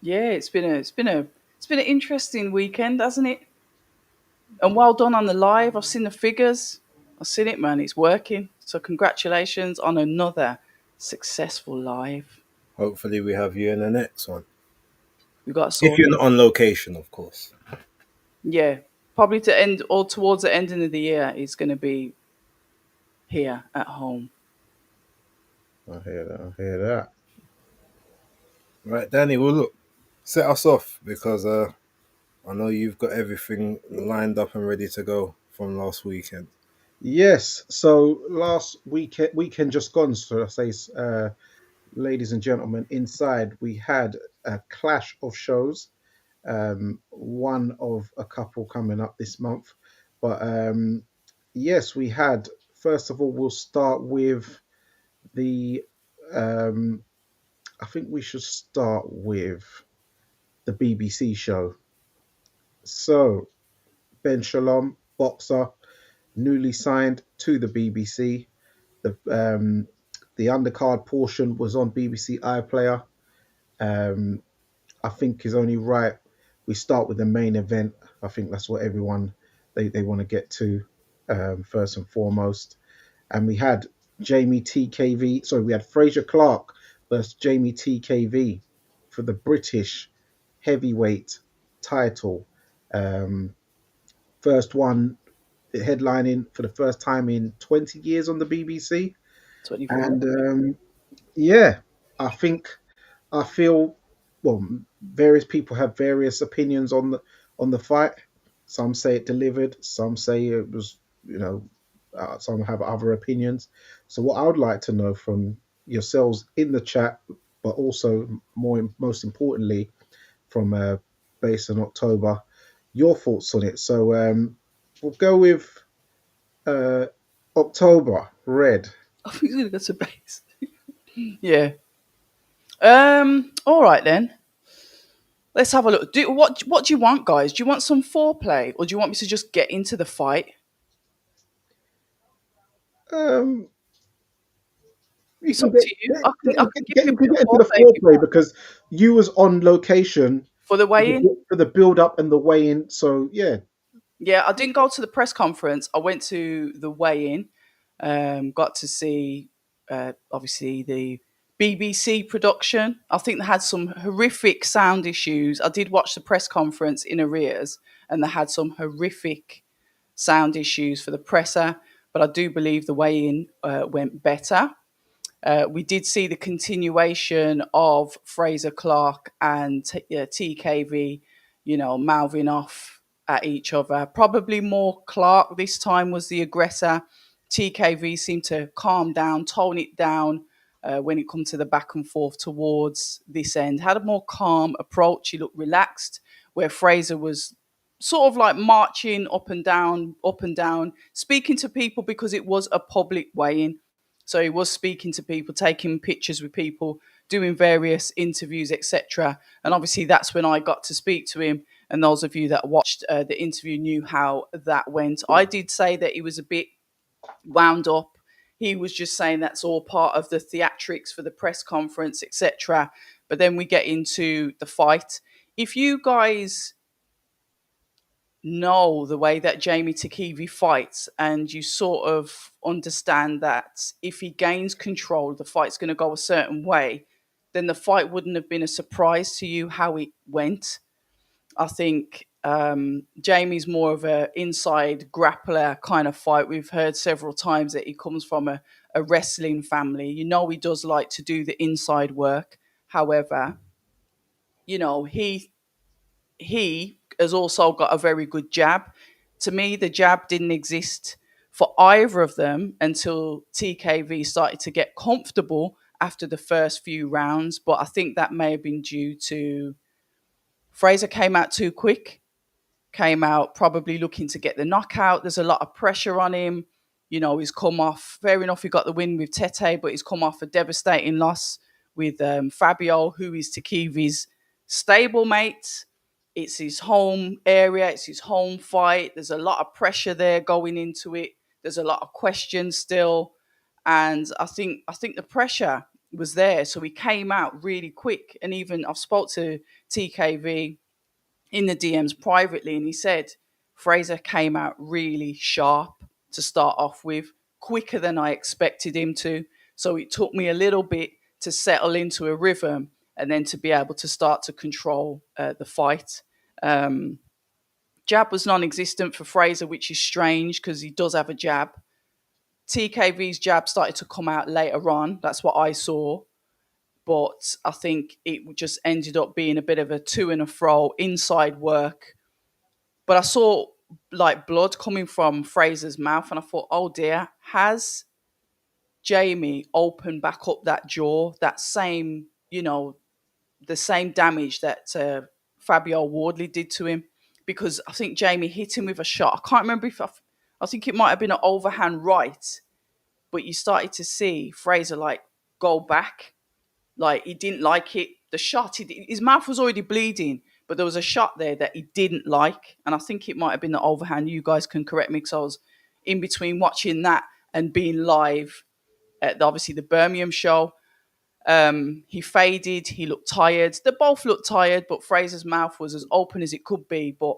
Yeah, it's been an interesting weekend, hasn't it? And well done on the live. I've seen the figures. I've seen it, man. It's working. So congratulations on another successful live. Hopefully, we have you in the next one. We got If you're sorted. not on location, of course. Yeah, probably to end or towards the ending of the year. It's going to be here at home. I hear that. I hear that. Right, Danny. Well, look, set us off because I know you've got everything lined up and ready to go from last weekend. Yes. So last weekend just gone. So I say, ladies and gentlemen, inside we had a clash of shows. One of a couple coming up this month, but yes, we had. First of all, we'll start with the. Um, I think we should start with the BBC show. So Ben Shalom, boxer, newly signed to the BBC. The undercard portion was on BBC iPlayer. Um, I think is only right. We start with the main event. I think that's what everyone they want to get to first and foremost. And we had Jamie TKV. Sorry, we had Fraser Clark versus Jamie TKV for the British heavyweight title. Um, First one headlining for the first time in 20 years on the BBC. 25. And yeah, I think I feel well. Various people have various opinions on the fight. Some say it delivered. Some say it was, some have other opinions. So what I would like to know from yourselves in the chat, but also most importantly from Base in October, your thoughts on it. So we'll go with uh, October Red. I think he's going to go to base. Yeah. All right then. Let's have a look. What do you want, guys? Do you want some foreplay, or do you want me to just get into the fight? Um, you It's can up to you. I can give you you a can bit of get into the foreplay if you foreplay want. because you was on location For the weigh-in. for the build up and the weigh in. So yeah, Yeah, I didn't go to the press conference. I went to the weigh-in. Got to see, obviously, the BBC production. I think they had some horrific sound issues. I did watch the press conference in arrears, and they had some horrific sound issues for the presser. But I do believe the weigh-in went better. We did see the continuation of Fraser Clark and TKV, mouthing off at each other. Probably more Clark this time was the aggressor. TKV seemed to calm down, tone it down when it comes to the back and forth towards this end. Had a more calm approach. He looked relaxed, where Fraser was sort of like marching up and down, speaking to people because it was a public weigh-in. So he was speaking to people, taking pictures with people, doing various interviews, etc. And obviously, that's when I got to speak to him. And those of you that watched the interview knew how that went. I did say that he was a bit wound up. He was just saying that's all part of the theatrics for the press conference, etc. But then we get into the fight. If you guys know the way that Jamie Takivi fights, and you sort of understand that if he gains control, the fight's going to go a certain way, then the fight wouldn't have been a surprise to you how it went. I think Jamie's more of a inside grappler kind of fight. We've heard several times that he comes from a wrestling family. He does like to do the inside work. However, he has also got a very good jab. To me, the jab didn't exist for either of them until TKV started to get comfortable after the first few rounds. But I think that may have been due to Fraser came out too quick, came out probably looking to get the knockout. There's a lot of pressure on him. He's come off, fair enough, he got the win with Tete, but he's come off a devastating loss with Fabio, who is Takivi's stablemate. It's his home area, it's his home fight. There's a lot of pressure there going into it. There's a lot of questions still. And I think the pressure was there. So he came out really quick. And even I've spoke to TKV in the DMs privately, and he said Fraser came out really sharp to start off with, quicker than I expected him to. So it took me a little bit to settle into a rhythm and then to be able to start to control the fight. Um, Jab was non-existent for Fraser, which is strange because he does have a jab. TKV's jab started to come out later on. That's what I saw. But I think it just ended up being a bit of a to and a fro inside work. But I saw like blood coming from Fraser's mouth, and I thought, oh dear, has Jamie opened back up that jaw? That same, the same damage that Fabio Wardley did to him, because I think Jamie hit him with a shot. I can't remember if I think it might have been an overhand right, but you started to see Fraser like go back, like he didn't like it. The shot, his mouth was already bleeding, but there was a shot there that he didn't like, and I think it might have been the overhand. You guys can correct me because I was in between watching that and being live at obviously the Birmingham show. He faded. He looked tired. They both looked tired, but Fraser's mouth was as open as it could be. But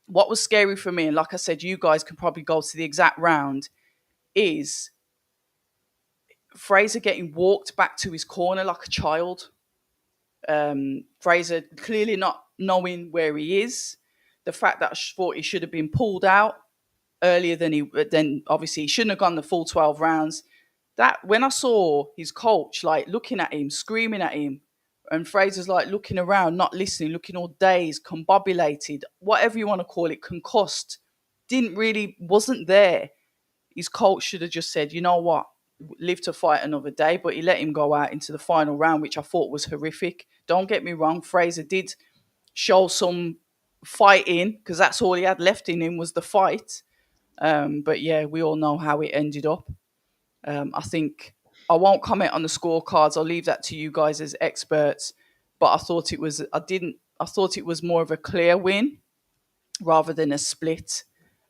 what was scary for me, and like I said, you guys can probably go to the exact round, is Fraser getting walked back to his corner like a child. Fraser clearly not knowing where he is. The fact that I thought he should have been pulled out earlier then obviously he shouldn't have gone the full 12 rounds. That when I saw his coach like looking at him, screaming at him, and Fraser's like looking around, not listening, looking all dazed, combobulated, whatever you want to call it, concussed, wasn't there. His coach should have just said, you know what, live to fight another day, but he let him go out into the final round, which I thought was horrific. Don't get me wrong, Fraser did show some fighting because that's all he had left in him was the fight. But yeah, we all know how it ended up. I think I won't comment on the scorecards. I'll leave that to you guys as experts. But I thought it was more of a clear win rather than a split.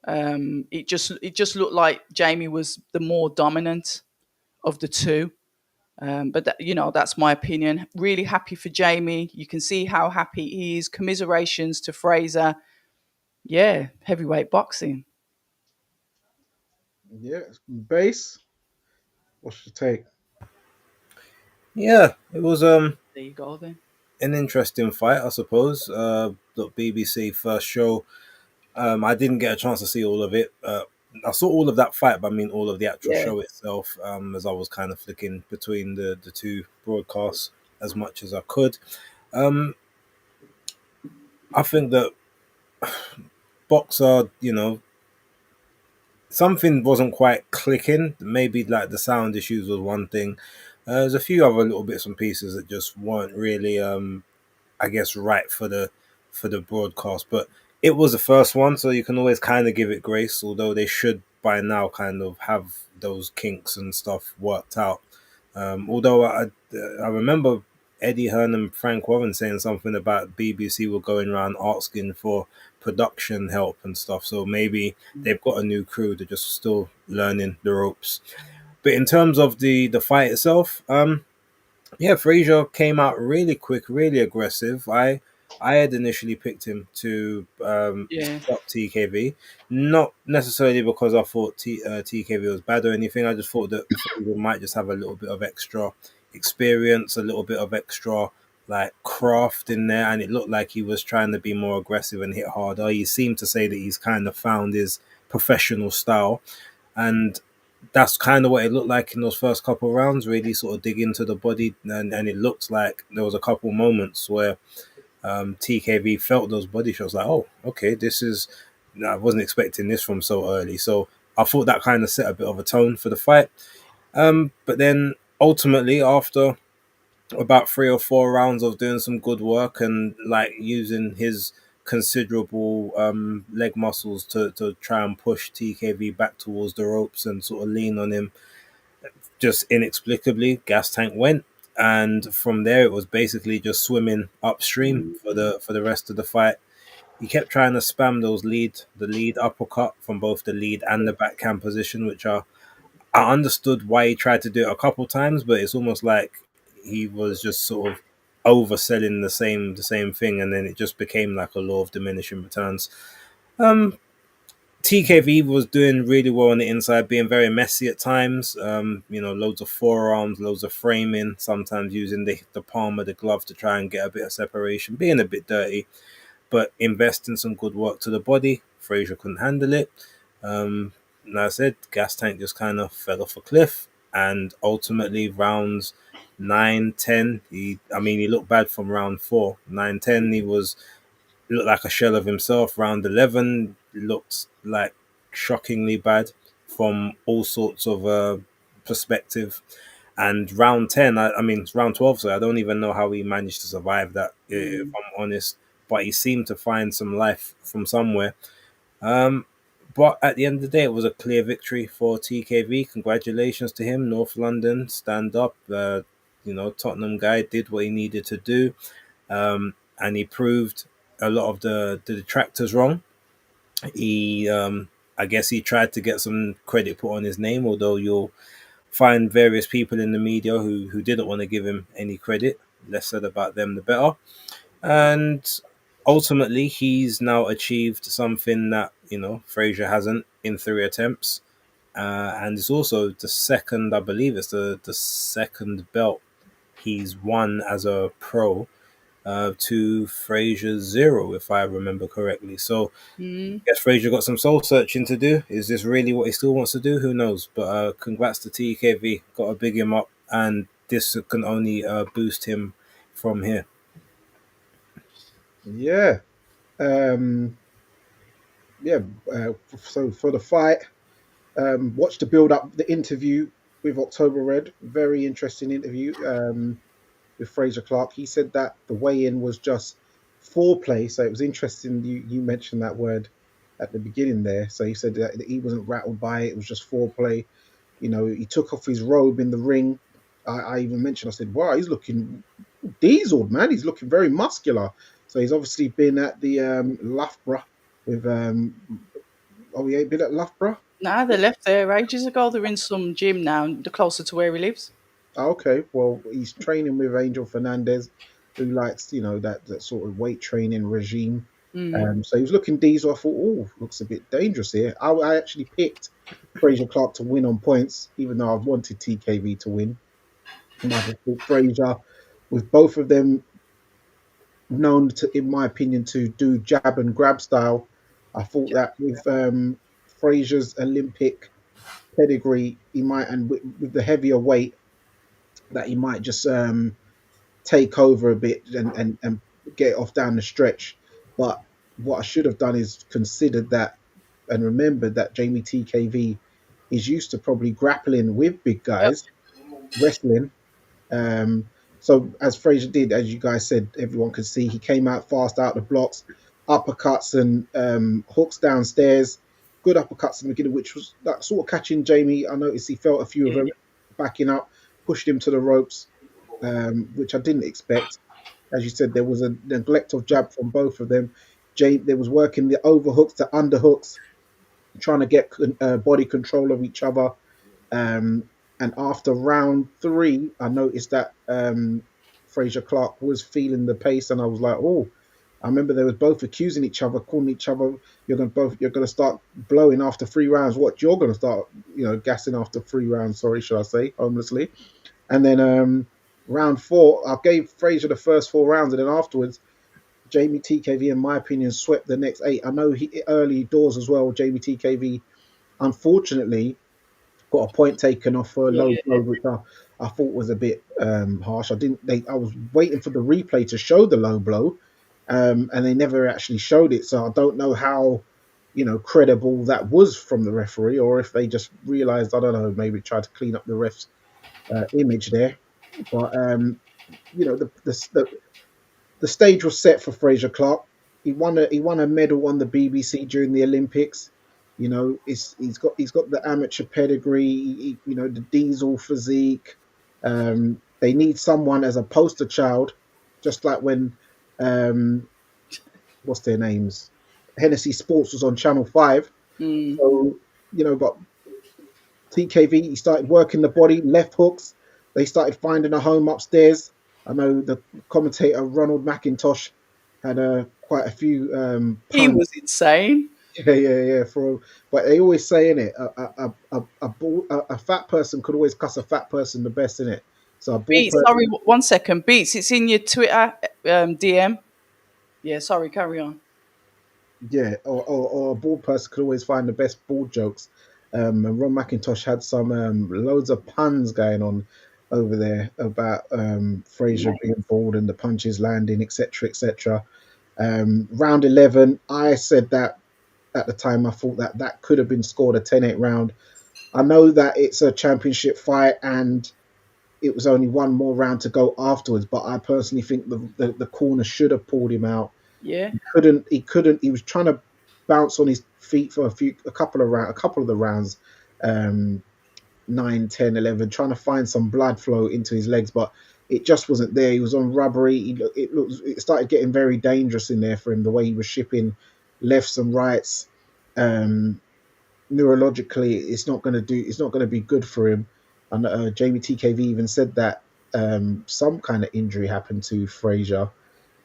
It just looked like Jamie was the more dominant of the two. But that's my opinion. Really happy for Jamie. You can see how happy he is. Commiserations to Fraser. Yeah, heavyweight boxing. Yeah, base. What's your take? Yeah, it was There you go then. an interesting fight, I suppose. The BBC first show. I didn't get a chance to see all of it. I saw all of that fight, but I mean all of the actual Yeah. show itself. As I was kind of flicking between the two broadcasts as much as I could. Um, I think that Boxer, something wasn't quite clicking. Maybe like the sound issues was one thing. There's a few other little bits and pieces that just weren't really, I guess, right for the broadcast. But it was the first one, so you can always kind of give it grace. Although they should by now kind of have those kinks and stuff worked out. Although I remember Eddie Hearn and Frank Warren saying something about BBC were going around asking for production help and stuff. So maybe they've got a new crew. They're just still learning the ropes. But in terms of the fight itself, yeah, Frazier came out really quick, really aggressive. I had initially picked him to Yeah. stop TKV, not necessarily because I thought TKV was bad or anything. I just thought that Frazier might just have a little bit of extra experience, a little bit of extra like craft in there, and it looked like he was trying to be more aggressive and hit harder. He seemed to say that he's kind of found his professional style, and that's kind of what it looked like in those first couple of rounds, really sort of dig into the body. And it looked like there was a couple moments where TKV felt those body shots like, oh, okay, this is, I wasn't expecting this from so early. So I thought that kind of set a bit of a tone for the fight. But then ultimately, after about 3 or 4 rounds of doing some good work and like using his considerable leg muscles to try and push TKV back towards the ropes and sort of lean on him, just inexplicably gas tank went, and from there it was basically just swimming upstream for the rest of the fight. He kept trying to spam the lead uppercut from both the lead and the backhand position, which are I understood why he tried to do it a couple times, but it's almost like he was just sort of overselling the same thing, and then it just became like a law of diminishing returns. TKV was doing really well on the inside, being very messy at times. Loads of forearms, loads of framing, sometimes using the palm of the glove to try and get a bit of separation, being a bit dirty, but investing some good work to the body. Frazier couldn't handle it. Like I said, Gas Tank just kind of fell off a cliff, and ultimately rounds 9, 10. He looked bad from round 4. 9, 10, he looked like a shell of himself. Round 11 looked like shockingly bad from all sorts of perspective. And round 10, round 12, so I don't even know how he managed to survive that, if I'm honest. But he seemed to find some life from somewhere. But at the end of the day, it was a clear victory for TKV. Congratulations to him. North London, stand up. Tottenham guy did what he needed to do. And he proved a lot of the detractors wrong. I guess he tried to get some credit put on his name, although you'll find various people in the media who didn't want to give him any credit. Less said about them, the better. And ultimately, he's now achieved something that, Frazier hasn't in 3 attempts. And it's also the second, I believe it's the second belt he's won as a pro, to Frazier's 0, if I remember correctly. So I guess Frazier got some soul searching to do. Is this really what he still wants to do? Who knows? But congrats to TKV. Got to big him up, and this can only boost him from here. Yeah. Yeah. So for the fight, watch the build up, the interview with October Red. Very interesting interview with Frazier Clark. He said that the weigh-in was just foreplay. So it was interesting you mentioned that word at the beginning there. So he said that he wasn't rattled by it. It was just foreplay. He took off his robe in the ring. I even mentioned, I said, wow, he's looking dieseled, man. He's looking very muscular. So he's obviously been at the Loughborough with he ain't been at Loughborough? Nah, they left there ages ago. They're in some gym now, closer to where he lives. Okay, well, he's training with Angel Fernandez, who likes, that sort of weight training regime. So he was looking diesel. I thought, oh, looks a bit dangerous here. I actually picked Frazier Clark to win on points, even though I wanted TKV to win. And I thought Frazier, with both of them known to, in my opinion, to do jab and grab style, I thought that with Frazier's Olympic pedigree, he might, and with the heavier weight, that he might just take over a bit and get off down the stretch. But what I should have done is considered that and remembered that Jamie TKV is used to probably grappling with big guys, wrestling. So as Frazier did, as you guys said, everyone could see, he came out fast out the blocks, uppercuts and hooks downstairs, good uppercuts in the beginning, which was that sort of catching Jamie. I noticed he felt a few of them backing up, pushed him to the ropes, which I didn't expect. As you said, there was a neglect of jab from both of them. There was working the overhooks, the underhooks, trying to get body control of each other. And after round 3, I noticed that Frazier Clark was feeling the pace, and I was like, oh, I remember they were both accusing each other, calling each other, you're going to start blowing after 3 rounds. What, you're going to start, gassing after 3 rounds, sorry, should I say, homelessly. And then round 4, I gave Frazier the first 4 rounds, and then afterwards, Jamie TKV, in my opinion, swept the next 8. I know he early doors as well, Jamie TKV, unfortunately, got a point taken off for a low blow, which I thought was a bit harsh. I was waiting for the replay to show the low blow, and they never actually showed it. So I don't know how, credible that was from the referee, or if they just realized, I don't know, maybe tried to clean up the ref's image there. But the stage was set for Frazier Clark. He won a medal on the BBC during the Olympics. He's got the amateur pedigree. The diesel physique. They need someone as a poster child, just like when what's their names? Hennessy Sports was on Channel 5. So but TKV, he started working the body, left hooks. They started finding a home upstairs. I know the commentator Ronald McIntosh had quite a few He puns. was insane. Yeah. But they always say in it, a fat person could always cuss a fat person the best in it. So a bald Beats, person, sorry, one second. Beats, it's in your Twitter DM. Yeah, sorry, carry on. yeah, or a bald person could always find the best bald jokes. And Ron McIntosh had some loads of puns going on over there about Frazier being bald and the punches landing, etc., etc. Round 11, I said that at the time. I thought that that could have been scored a 10-8 round. I know that it's a championship fight and it was only one more round to go afterwards, but I personally think the corner should have pulled him out. Yeah. He was trying to bounce on his feet for a couple of the rounds, um 9, 10, 11, trying to find some blood flow into his legs, but it just wasn't there. He was on rubbery. It started getting very dangerous in there for him, the way he was shipping lefts and rights. um Neurologically, it's not going to be good for him. And Jamie TKV even said that some kind of injury happened to Frazier,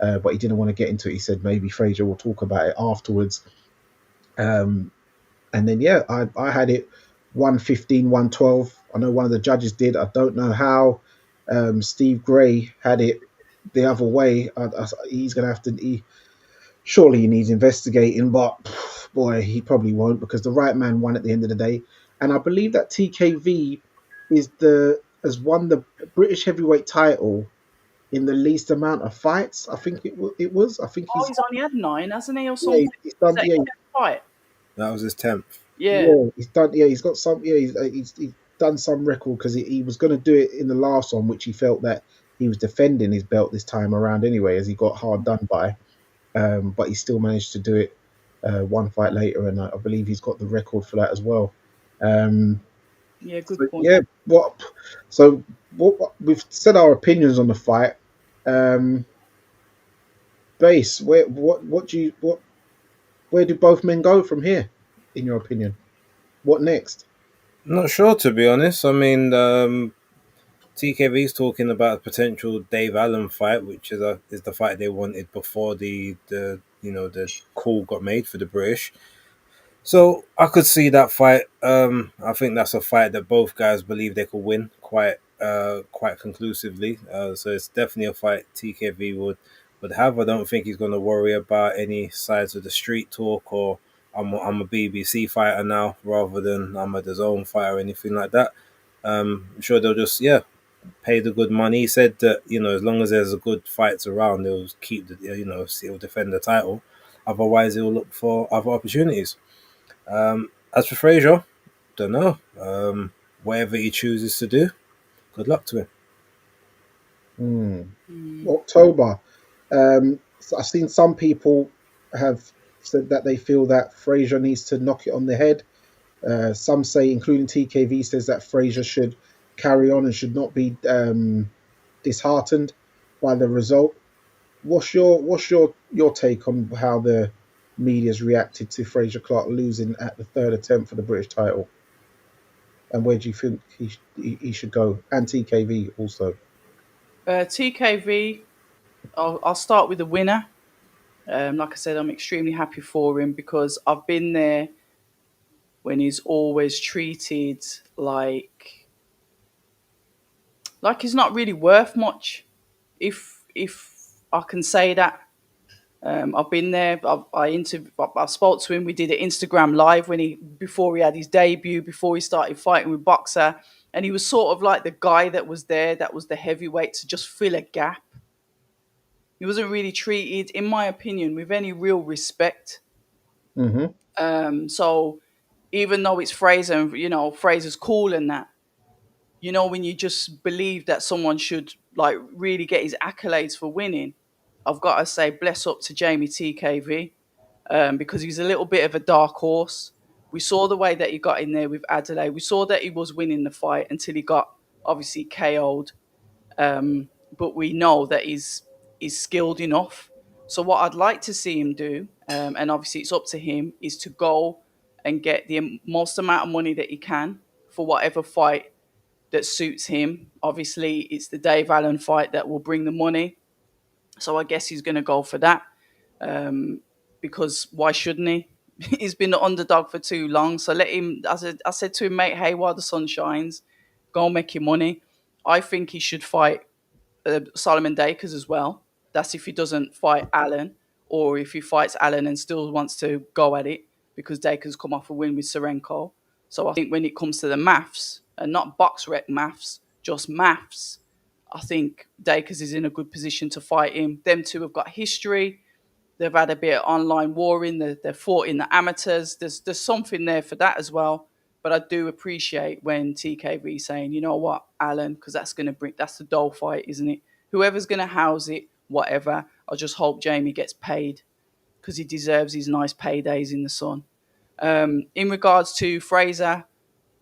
but he didn't want to get into it. He said maybe Frazier will talk about it afterwards. Um, and then, yeah, I had it 115, 112. I know one of the judges did. I don't know how. Steve Gray had it the other way. He's going to have to. Surely he needs investigating, but boy, he probably won't because the right man won at the end of the day. And I believe that TKV has won the British heavyweight title in the least amount of fights. I think it was. I think Oh, he's only had 9, hasn't he, or yeah, something? he's Is done that his 10th fight? That was his 10th. Yeah. yeah he's done he's got some he's done some record because he was going to do it in the last one, which he felt that he was defending his belt this time around anyway, as he got hard done by. But he still managed to do it one fight later, and I believe he's got the record for that as well. Um, Yeah, good so point. yeah, what we've said our opinions on the fight. Um, Base, where do both men go from here, in your opinion? What next? Not sure, to be honest. I mean, TKV's talking about a potential Dave Allen fight, which is the fight they wanted before the call got made for the British. So I could see that fight. I think that's a fight that both guys believe they could win quite conclusively. So it's definitely a fight TKV would have. I don't think he's going to worry about any sides of the street talk or I'm a BBC fighter now rather than I'm a DAZN fighter or anything like that. I'm sure they'll just pay the good money. He said that as long as there's a good fights around, they'll keep he'll defend the title. Otherwise, he'll look for other opportunities. As for Frazier, don't know. Whatever he chooses to do, good luck to him. Hmm. Mm. October. So I've seen some people have said that they feel that Frazier needs to knock it on the head. Some say, including TKV, says that Frazier should carry on and should not be disheartened by the result. What's your take on how the media's reacted to Frazier Clark losing at the third attempt for the British title, and where do you think he should go? And TKV also. TKV, I'll start with the winner. Like I said, I'm extremely happy for him because I've been there when he's always treated like he's not really worth much. If I can say that, I've been there. I spoke to him. We did an Instagram live before he had his debut, before he started fighting with Boxer, and he was sort of like the guy that was there, that was the heavyweight to just fill a gap. He wasn't really treated, in my opinion, with any real respect. Mm-hmm. So even though it's Fraser, and Fraser's cool and that, when you just believe that someone should like really get his accolades for winning, I've got to say bless up to Jamie TKV, because he's a little bit of a dark horse. We saw the way that he got in there with Adelaide. We saw that he was winning the fight until he got obviously KO'd. But we know that he's skilled enough. So what I'd like to see him do, and obviously it's up to him, is to go and get the most amount of money that he can for whatever fight that suits him. Obviously, it's the Dave Allen fight that will bring the money. So I guess he's going to go for that, because why shouldn't he? He's been the underdog for too long. So let him, as I said to him, mate, hey, while the sun shines, go and make your money. I think he should fight Solomon Dakers as well. That's if he doesn't fight Allen, or if he fights Allen and still wants to go at it, because Dakers come off a win with Serenko. So I think when it comes to the maths, and not box rec maths, just maths, I think Dakers is in a good position to fight him. Them two have got history. They've had a bit of online warring. They've fought in the amateurs. There's something there for that as well. But I do appreciate when TKV saying, you know what, Alan, because that's the doll fight, isn't it? Whoever's going to house it, whatever. I just hope Jamie gets paid, because he deserves his nice paydays in the sun. In regards to Fraser,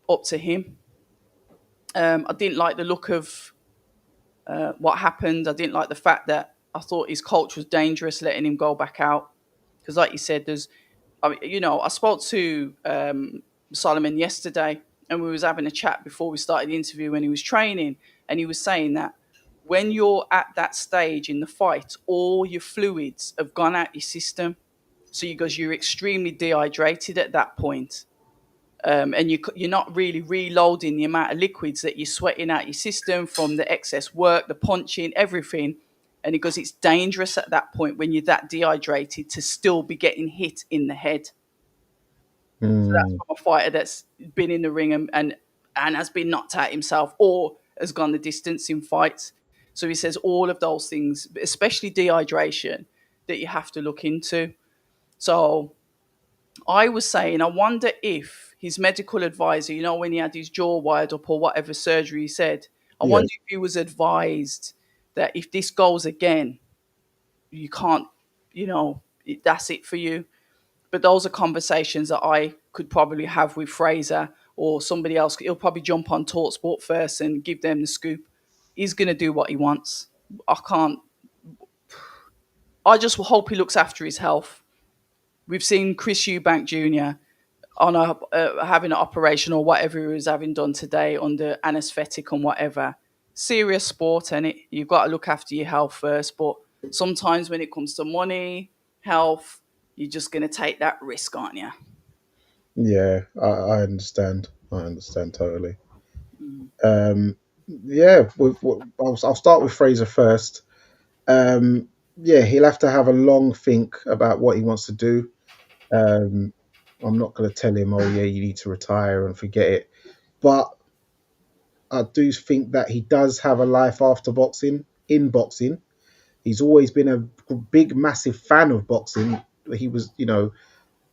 up to him. I didn't like the look of what happened. I didn't like the fact that I thought his coach was dangerous, letting him go back out. Because like you said, I spoke to Solomon yesterday, and we was having a chat before we started the interview when he was training, and he was saying that when you're at that stage in the fight, all your fluids have gone out your system. So you're extremely dehydrated at that point. And you're not really reloading the amount of liquids that you're sweating out your system from the excess work, the punching, everything. And he goes, it's dangerous at that point when you're that dehydrated to still be getting hit in the head. So that's from a fighter that's been in the ring and has been knocked out himself, or has gone the distance in fights. So he says all of those things, especially dehydration, that you have to look into. So I was saying, I wonder if his medical advisor, when he had his jaw wired up or whatever surgery he said, I wonder if he was advised that if this goes again, you can't, that's it for you. But those are conversations that I could probably have with Fraser or somebody else. He'll probably jump on TalkSport first and give them the scoop. He's going to do what he wants. I just hope he looks after his health. We've seen Chris Eubank Jr. on having an operation or whatever he was having done today under anaesthetic and whatever. Serious sport, innit? You've got to look after your health first. But sometimes when it comes to money, health, you're just going to take that risk, aren't you? Yeah, I understand. I understand totally. I'll start with Fraser first. He'll have to have a long think about what he wants to do. I'm not going to tell him, oh yeah, you need to retire and forget it. But I do think that he does have a life after boxing, in boxing. He's always been a big, massive fan of boxing. He was,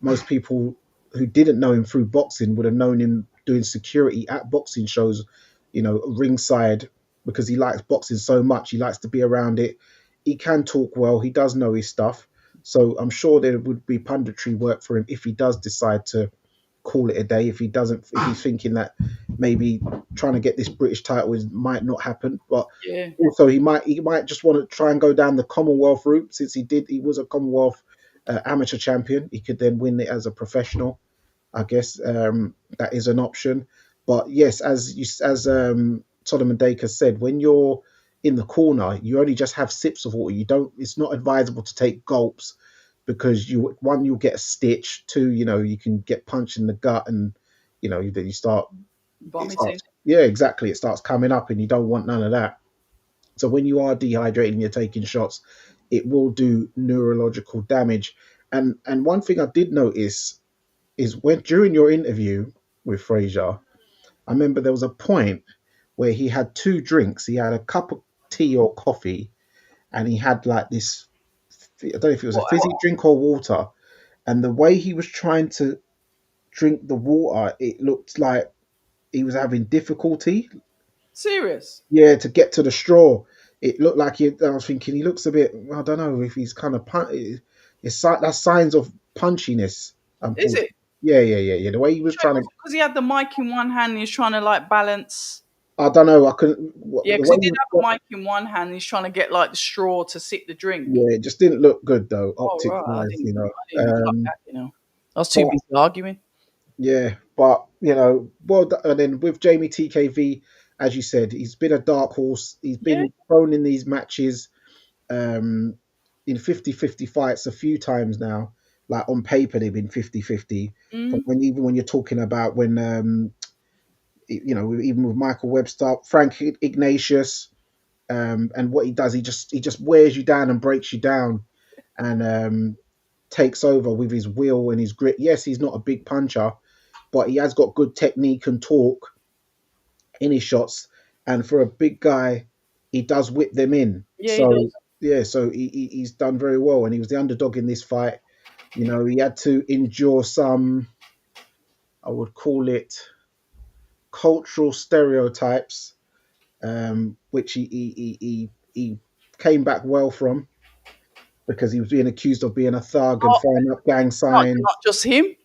most people who didn't know him through boxing would have known him doing security at boxing shows, ringside, because he likes boxing so much. He likes to be around it. He can talk well. He does know his stuff. So I'm sure there would be punditry work for him if he does decide to call it a day. If he's thinking that maybe trying to get this British title might not happen, but also he might just want to try and go down the Commonwealth route, since he was a Commonwealth amateur champion. He could then win it as a professional. I guess that is an option. But yes, as Solomon Dakers said, when you're in the corner, you only just have sips of water. It's not advisable to take gulps, because you'll get a stitch. Two, you can get punched in the gut, and then you start vomiting. Yeah, exactly. It starts coming up, and you don't want none of that. So when you are dehydrated and you're taking shots, it will do neurological damage. And one thing I did notice is during your interview with Fraser, I remember there was a point where he had two drinks. He had a cup of tea or coffee, and he had like this, I don't know if it was a fizzy drink or water. And the way he was trying to drink the water, it looked like he was having difficulty. Serious? Yeah, to get to the straw. It looked like I was thinking he looks a bit, I don't know if he's kind of, that's signs of punchiness. Is it? Yeah. The way he was trying to, because he had the mic in one hand, he was trying to balance. I don't know. I couldn't. Yeah, because he did have a mic in one hand. He's trying to get the straw to sip the drink. Yeah, it just didn't look good though. Optic wise, I was too busy arguing. Yeah, but and then with Jamie TKV, as you said, he's been a dark horse. He's Yeah. been thrown in these matches, um, in 50-50 fights a few times now. Like on paper, they've been 50-50. But Mm. even when you're talking about when even with Michael Webster, Frank Ignatius, and what he does, he just wears you down and breaks you down, and takes over with his will and his grit. Yes, he's not a big puncher, but he has got good technique and torque in his shots. And for a big guy, he does whip them in. Yeah, he So does. yeah, so he's done very well, and he was the underdog in this fight. He had to endure some, I would call it, cultural stereotypes, which he came back well from, because he was being accused of being a thug and Oh, throwing up gang not signs. just him.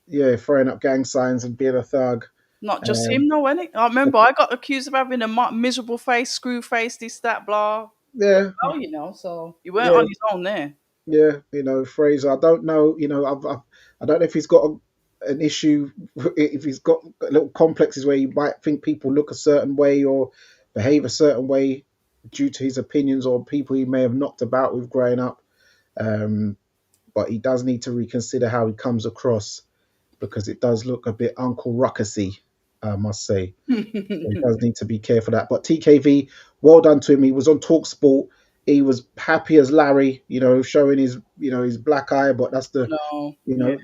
Yeah, throwing up gang signs and being a thug. Not just Um, him, no, any. I remember I got accused of having a miserable face, screw face, this, that, blah. yeah, Oh, so you weren't yeah, on his own there. yeah. Fraser. I don't know. I don't know if he's got an issue, if he's got little complexes where you might think people look a certain way or behave a certain way due to his opinions or people he may have knocked about with growing up. Um, but he does need to reconsider how he comes across, because it does look a bit Uncle Ruckusy, I must say. So he does need to be careful of that. But TKV, well done to him. He was on Talksport. He was happy as Larry, showing his black eye. But that's the, No, yeah.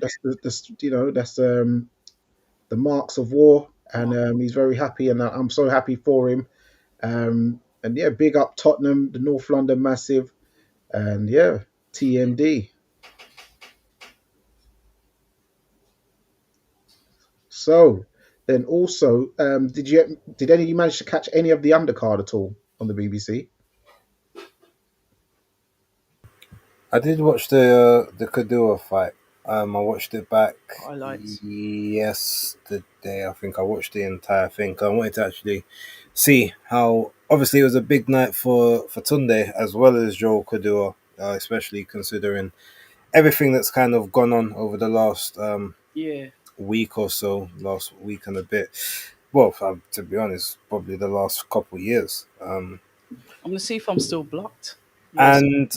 the marks of war, and he's very happy, and I'm so happy for him. And yeah, big up Tottenham, the North London Massive, and yeah, TMD. So then also, did any of you manage to catch any of the undercard at all on the BBC? I did watch the Kadua fight. I watched it back Highlights. yesterday. I think I watched the entire thing. I wanted to actually see how. Obviously, it was a big night for Tunde as well as Joel Kadua, especially considering everything that's kind of gone on over the last Yeah. week or so, last week and a bit. Well, to be honest, probably the last couple of years. I'm gonna see if I'm still blocked. Yes. And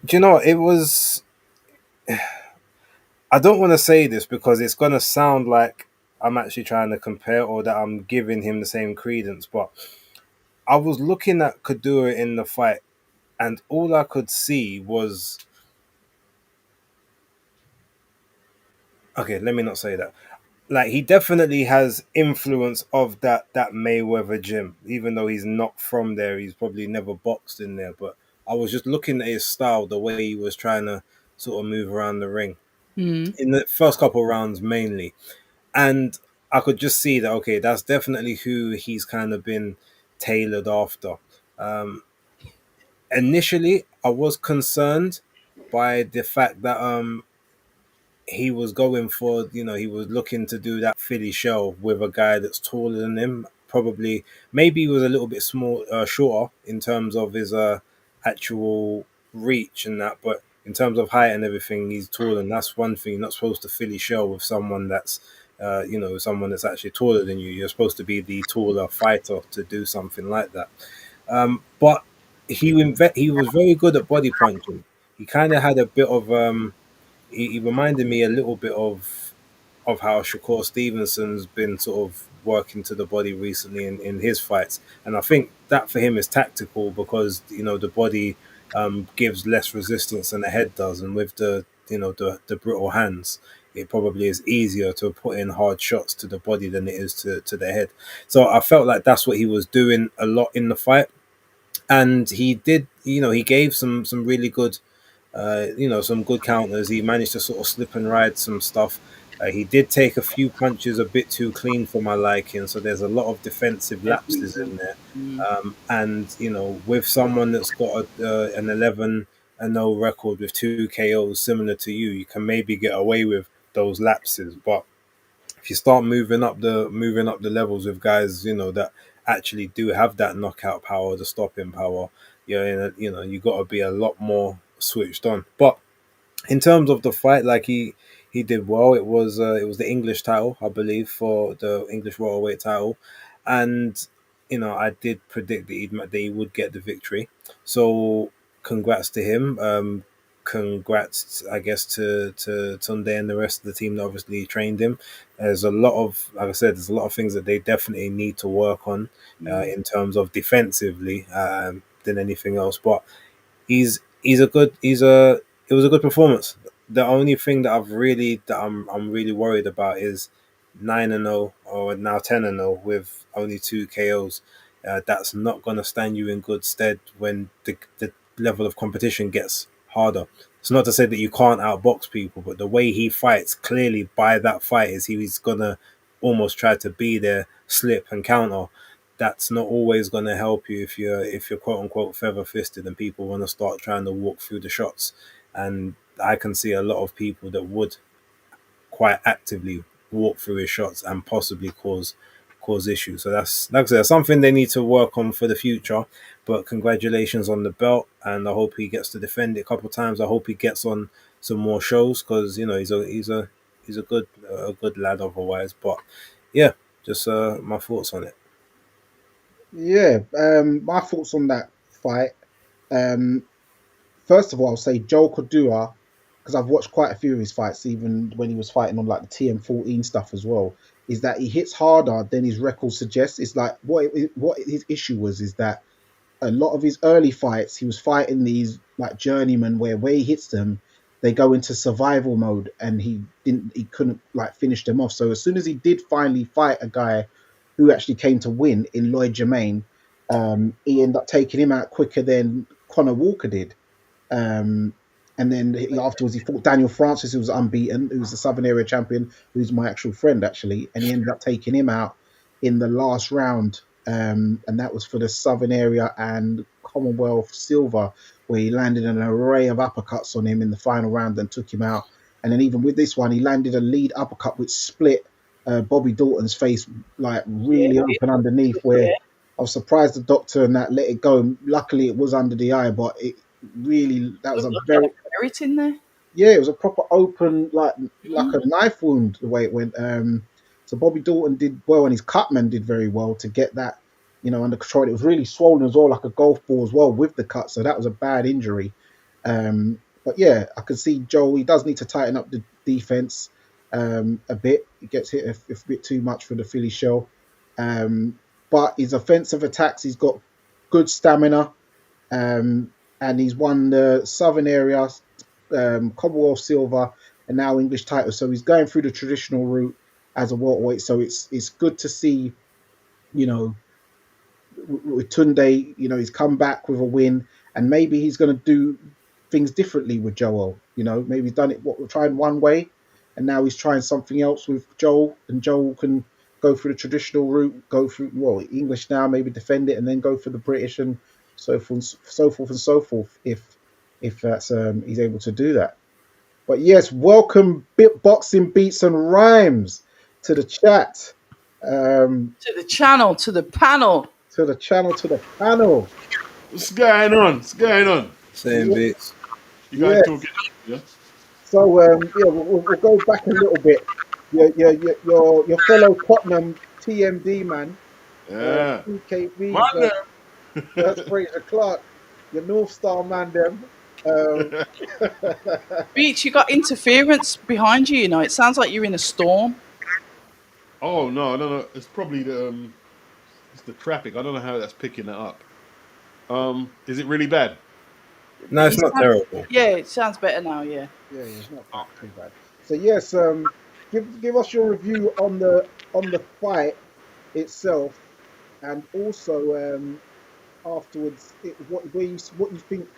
do you know, it was. I don't want to say this because it's going to sound like I'm actually trying to compare or that I'm giving him the same credence, but I was looking at Kadura in the fight and all I could see was. Okay, let me not say that. Like, he definitely has influence of that Mayweather gym, even though he's not from there. He's probably never boxed in there, but I was just looking at his style, the way he was trying to sort of move around the ring Mm. in the first couple of rounds mainly. And I could just see that, okay, that's definitely who he's kind of been tailored after. Um, Initially, I was concerned by the fact that he was going for, he was looking to do that Philly show with a guy that's taller than him. Probably, maybe he was a little bit shorter in terms of his actual reach and that, but in terms of height and everything, he's taller, and that's one thing. You're not supposed to Philly show with someone that's, someone that's actually taller than you. You're supposed to be the taller fighter to do something like that. But he was very good at body punching. He kind of had a bit of he reminded me a little bit of how Shakur Stevenson's been sort of working to the body recently in his fights, and I think that for him is tactical because the body gives less resistance than the head does, and with the brittle hands, it probably is easier to put in hard shots to the body than it is to the head. So I felt like that's what he was doing a lot in the fight, and he did. He gave some really good some good counters. He managed to sort of slip and ride some stuff. He did take a few punches a bit too clean for my liking, so there's a lot of defensive Yeah, me lapses too. in there. Mm. And with someone that's got an 11-0 record with 2 KOs similar to you, you can maybe get away with those lapses. But if you start moving up the levels with guys, that actually do have that knockout power, the stopping power, you got to be a lot more switched on. But in terms of the fight, like he did well. It was the English title, I believe, for the English Royal title, and I did predict that he would get the victory. So congrats to him. Congrats, I guess, to Tunde and the rest of the team that obviously trained him. There's a lot of, like I said, there's a lot of things that they definitely need to work on in terms of defensively than anything else. But he's a good he's a it was a good performance. The only thing that I'm really worried about is 9-0 or now 10-0 with only 2 KOs. That's not going to stand you in good stead when the level of competition gets harder. It's not to say that you can't outbox people, but the way he fights, clearly by that fight, is he's gonna almost try to be there, slip and counter. That's not always going to help you if you're quote unquote feather fisted and people want to start trying to walk through the shots. And I can see a lot of people that would quite actively walk through his shots and possibly cause issues. So that's, like I said, something they need to work on for the future. But congratulations on the belt, and I hope he gets to defend it a couple of times. I hope he gets on some more shows because he's a good lad otherwise. But yeah, just my thoughts on it. Yeah, my thoughts on that fight. Um, First of all, I'll say Joel Cordua, because I've watched quite a few of his fights, even when he was fighting on like the TM14 stuff as well. Is that he hits harder than his record suggests? It's like what his issue was is that a lot of his early fights, he was fighting these like journeymen where he hits them, they go into survival mode, and he couldn't like finish them off. So as soon as he did finally fight a guy who actually came to win in Lloyd Jermaine, he ended up taking him out quicker than Conor Walker did. Um, and then afterwards, he fought Daniel Francis, who was unbeaten, who was the Southern Area champion, who's my actual friend, actually. And he ended up taking him out in the last round. And that was for the Southern Area and Commonwealth Silver, where he landed an array of uppercuts on him in the final round and took him out. And then even with this one, he landed a lead uppercut which split Bobby Dalton's face like really open underneath, where I was surprised the doctor and that let it go. Luckily, it was under the eye, but it really, that was a very, ferret in there. yeah, it was a proper open, like a knife wound the way it went. So Bobby Dalton did well, and his cutman did very well to get that, under control. It was really swollen as well, like a golf ball as well with the cut. So that was a bad injury. But yeah, I can see Joel. He does need to tighten up the defense a bit. He gets hit a bit too much for the Philly shell. But his offensive attacks, he's got good stamina. And he's won the Southern Area, Commonwealth Silver, and now English title. So he's going through the traditional route as a welterweight. So it's good to see, with Tunde, he's come back with a win, and maybe he's going to do things differently with Joel. Maybe he's done it we're trying one way, and now he's trying something else with Joel, and Joel can go through the traditional route, go through English now, maybe defend it, and then go for the British and so forth, so forth, and so forth. If that's he's able to do that. But yes, welcome Boxing Beats and Rhymes to the chat. To the channel, to the panel. To the channel, to the panel. What's going on? What's going on? Same bits. You guys Yes. talking? Yeah. So we'll go back a little bit. Your fellow Tottenham TMD man, Yeah. TKB, Man, that's Fraser Clark, your North Star man, them. Beach, you got interference behind you. It sounds like you're in a storm. Oh no! It's probably it's the traffic. I don't know how that's picking it up. Is it really bad? No, it's not terrible. Yeah, it sounds better now. Yeah. Yeah, it's not too bad. So yes, give us your review on the fight itself, and also afterwards what you think,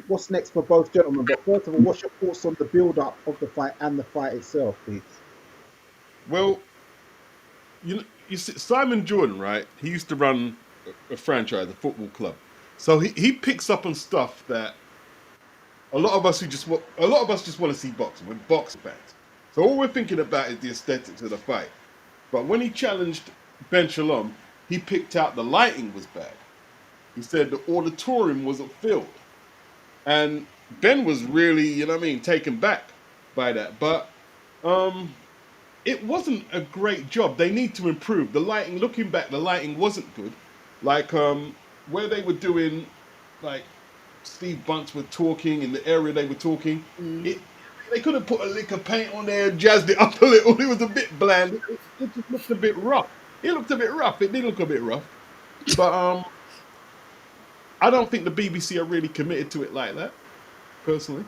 what's next for both gentlemen. But first of all, what's your thoughts on the build up of the fight and the fight itself, please? Well, you see, Simon Jordan, right? He used to run a franchise, a football club. So he picks up on stuff that a lot of us just want to see boxing. We're boxing fans. So all we're thinking about is the aesthetics of the fight. But when he challenged Ben Shalom, he picked out the lighting was bad. He said the auditorium wasn't filled. And Ben was really, taken back by that. But It wasn't a great job. They need to improve. The lighting, looking back, the lighting wasn't good. Like where they were doing, like Steve Bunce were talking in the area they were talking. Mm. It they could have put a lick of paint on there, jazzed it up a little. It was a bit bland. It just looked a bit rough. It looked a bit rough. It did look a bit rough. But I don't think the BBC are really committed to it like that. Personally,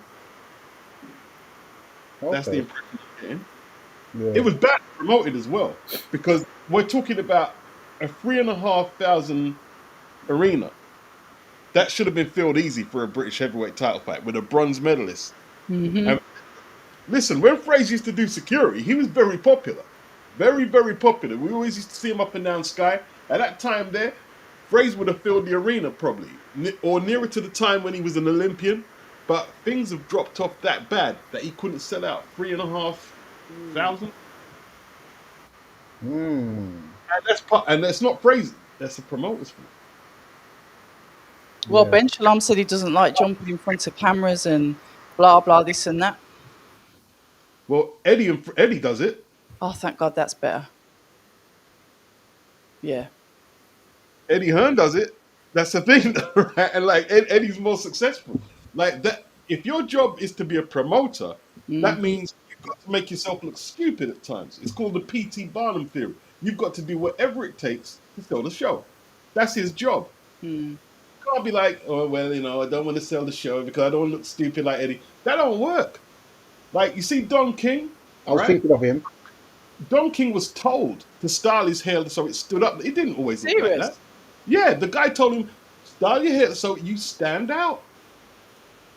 that's the Okay. impression I'm getting. Yeah. It was bad promoted as well because we're talking about a 3,500 arena that should have been filled easy for a British heavyweight title fight with a bronze medalist. Hmm. And listen, when Fraser used to do security, he was very popular, very very popular. We always used to see him up and down Sky. At that time, there, Fraser would have filled the arena probably, or nearer to the time when he was an Olympian. But things have dropped off that bad that he couldn't sell out 3,500. Mm. And that's not Fraser. That's the promoter's fault. Well, Yeah. Ben Shalom said he doesn't like jumping in front of cameras and blah blah this and that. Well, Eddie does it. Oh, thank God, that's better. Yeah. Eddie Hearn does it. That's the thing, right? And like Eddie's more successful. Like that. If your job is to be a promoter, that means you've got to make yourself look stupid at times. It's called the P.T. Barnum theory. You've got to do whatever it takes to sell the show. That's his job. Mm. You can't be like, oh well, I don't want to sell the show because I don't want to look stupid like Eddie. That don't work. Like you see Don King, I was right? thinking of him. Don King was told to style his hair so it stood up. It didn't always look like Serious? that. Yeah, the guy told him, style your hair so you stand out.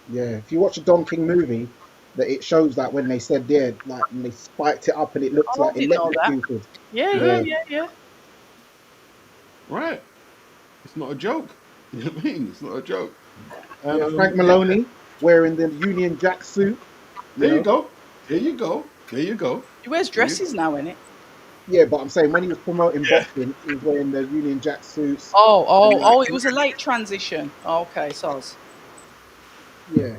Yeah. If you watch a Don King movie, that it shows that when they said like when they spiked it up and it looks Oh, I like didn't know that. electrocuted. Yeah. Right. It's not a joke. You know what I mean? It's not a joke. Yeah, And, Frank Maloney wearing the Union Jack suit. there you know? go. There you go. There you go. He wears dresses now, innit? Yeah, but I'm saying when he was promoting Yeah. boxing, he was wearing the Union Jack suits. Oh, it was a late transition. Oh, okay, soz. Yeah.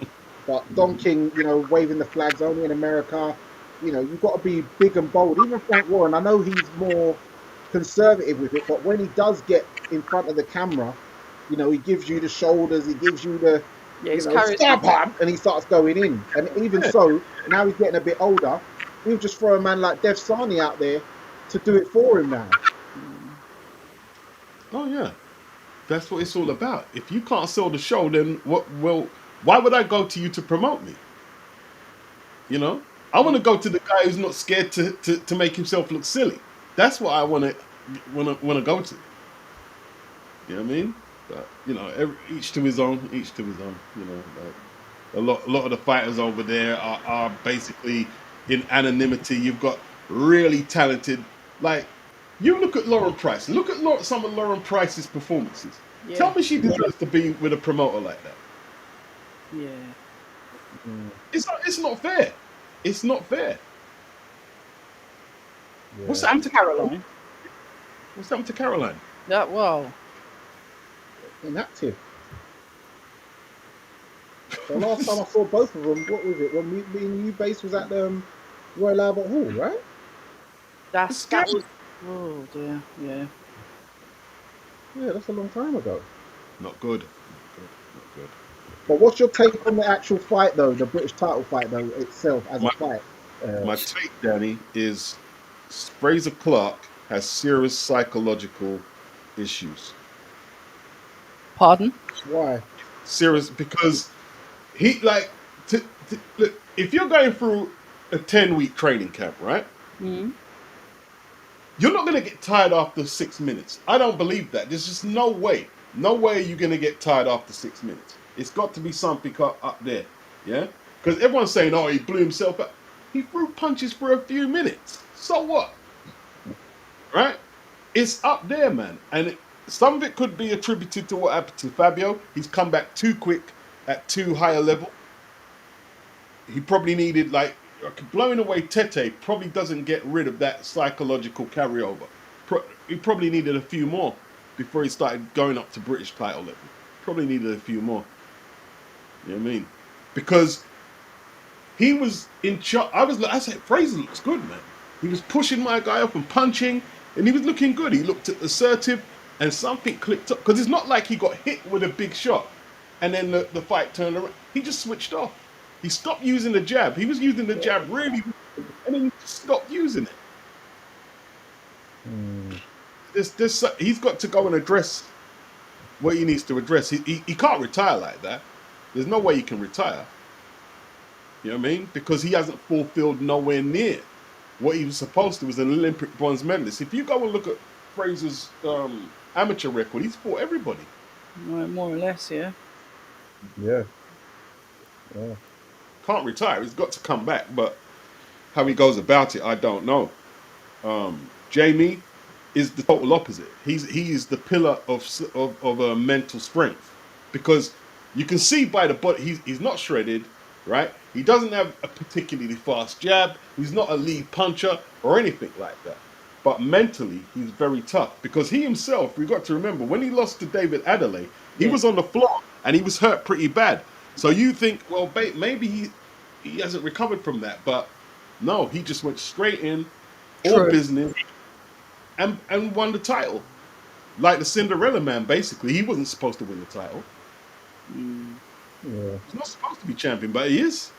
But Don King, waving the flags only in America. You've got to be big and bold. Even Frank Warren, I know he's more conservative with it, but when he does get in front of the camera, he gives you the shoulders, he gives you the, Yeah, he's stab charismatic. him, and he starts going in. And even so, now he's getting a bit older, he'll just throw a man like Dev Sani out there to do it for him now. Oh, yeah. That's what it's all about. If you can't sell the show, then why would I go to you to promote me? I want to go to the guy who's not scared to make himself look silly. That's what I want to go to. You know what I mean? But each to his own. Each to his own. Like a lot of the fighters over there are basically in anonymity. You've got really talented. Like you look at Lauren Price. Look at some of Lauren Price's performances. Yeah. Tell me she deserves to be with a promoter like that. Yeah. It's not fair. It's not fair. Yeah. What's happened to Caroline. What's happened to Caroline? Well, Inactive. The last time I saw both of them, what was it? When me and you base was at the Royal Albert Hall, right? that was. Oh dear. Yeah. Yeah, that's a long time ago. Not good. Not good. But what's your take on the actual fight, though? The British title fight, though, itself as a fight? My take, Danny, is Fraser Clark has serious psychological issues. Pardon? Why? Serious because he look, if you're going through a 10-week training camp, right? Mm. You're not going to get tired after 6 minutes. I don't believe that. There's just no way. No way you're going to get tired after 6 minutes. It's got to be something up there, yeah? Because everyone's saying, oh, he blew himself up. He threw punches for a few minutes. So what? Right? It's up there, man. And some of it could be attributed to what happened to Fabio. He's come back too quick at too high a level. He probably needed, blowing away Tete probably doesn't get rid of that psychological carryover. He probably needed a few more before he started going up to British title level. Probably needed a few more. You know what I mean? Because he was in charge. I said, Fraser looks good, man. He was pushing my guy up and punching, and he was looking good. He looked assertive, and something clicked up because it's not like he got hit with a big shot, and then the fight turned around. He just switched off. He stopped using the jab. He was using the jab really, and then he just stopped using it. He's got to go and address what he needs to address. He can't retire like that. There's no way he can retire. You know what I mean? Because he hasn't fulfilled nowhere near what he was supposed to as an Olympic bronze medalist. If you go and look at Fraser's amateur record, he's fought everybody. More or less, yeah. Yeah. Can't retire. He's got to come back. But how he goes about it, I don't know. Jamie is the total opposite. He is the pillar of mental strength, because you can see by the body he's not shredded, right? He doesn't have a particularly fast jab. He's not a lead puncher or anything like that. But mentally, he's very tough, because he himself, we've got to remember, when he lost to David Adelaide, he was on the floor and he was hurt pretty bad. So you think, well, maybe he hasn't recovered from that, but no, he just went straight in, all business, and won the title. Like the Cinderella Man, basically. He wasn't supposed to win the title. Yeah. He's not supposed to be champion, but he is.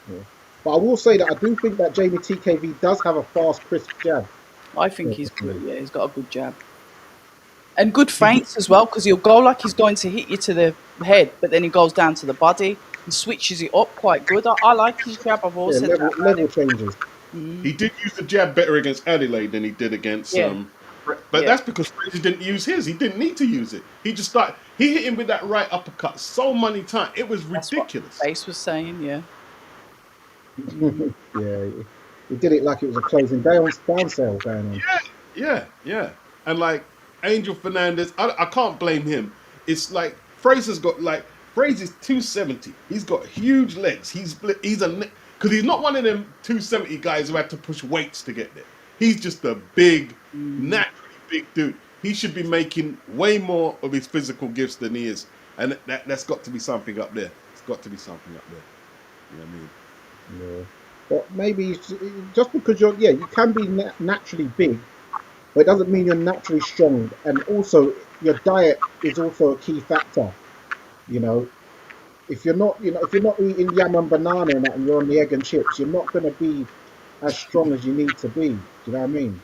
Yeah. But I will say that I do think that Jamie TKV does have a fast, crisp jab. I think he's good. Yeah, he's got a good jab. And good feints as well, because he'll go like he's going to hit you to the head, but then he goes down to the body and switches it up quite good. I like his jab. I've always said that. Level changes. He did use the jab better against Adelaide than he did against. But that's because Fraser didn't use his. He didn't need to use it. He just started. He hit him with that right uppercut so many times. It was ridiculous. What Face was saying, yeah. Yeah, he did it like it was a closing down sale going on. Yeah. And like Angel Fernandez, I can't blame him. It's like Fraser's 270. He's got huge legs. He's because he's not one of them 270 guys who had to push weights to get there. He's just a big, naturally big dude. He should be making way more of his physical gifts than he is, and that's got to be something up there. It's got to be something up there. You know what I mean? Yeah. But maybe just because you can be naturally big, but it doesn't mean you're naturally strong. And also, your diet is also a key factor. You know, if you're not eating yam and banana and you're on the egg and chips, you're not going to be as strong as you need to be. Do you know what I mean?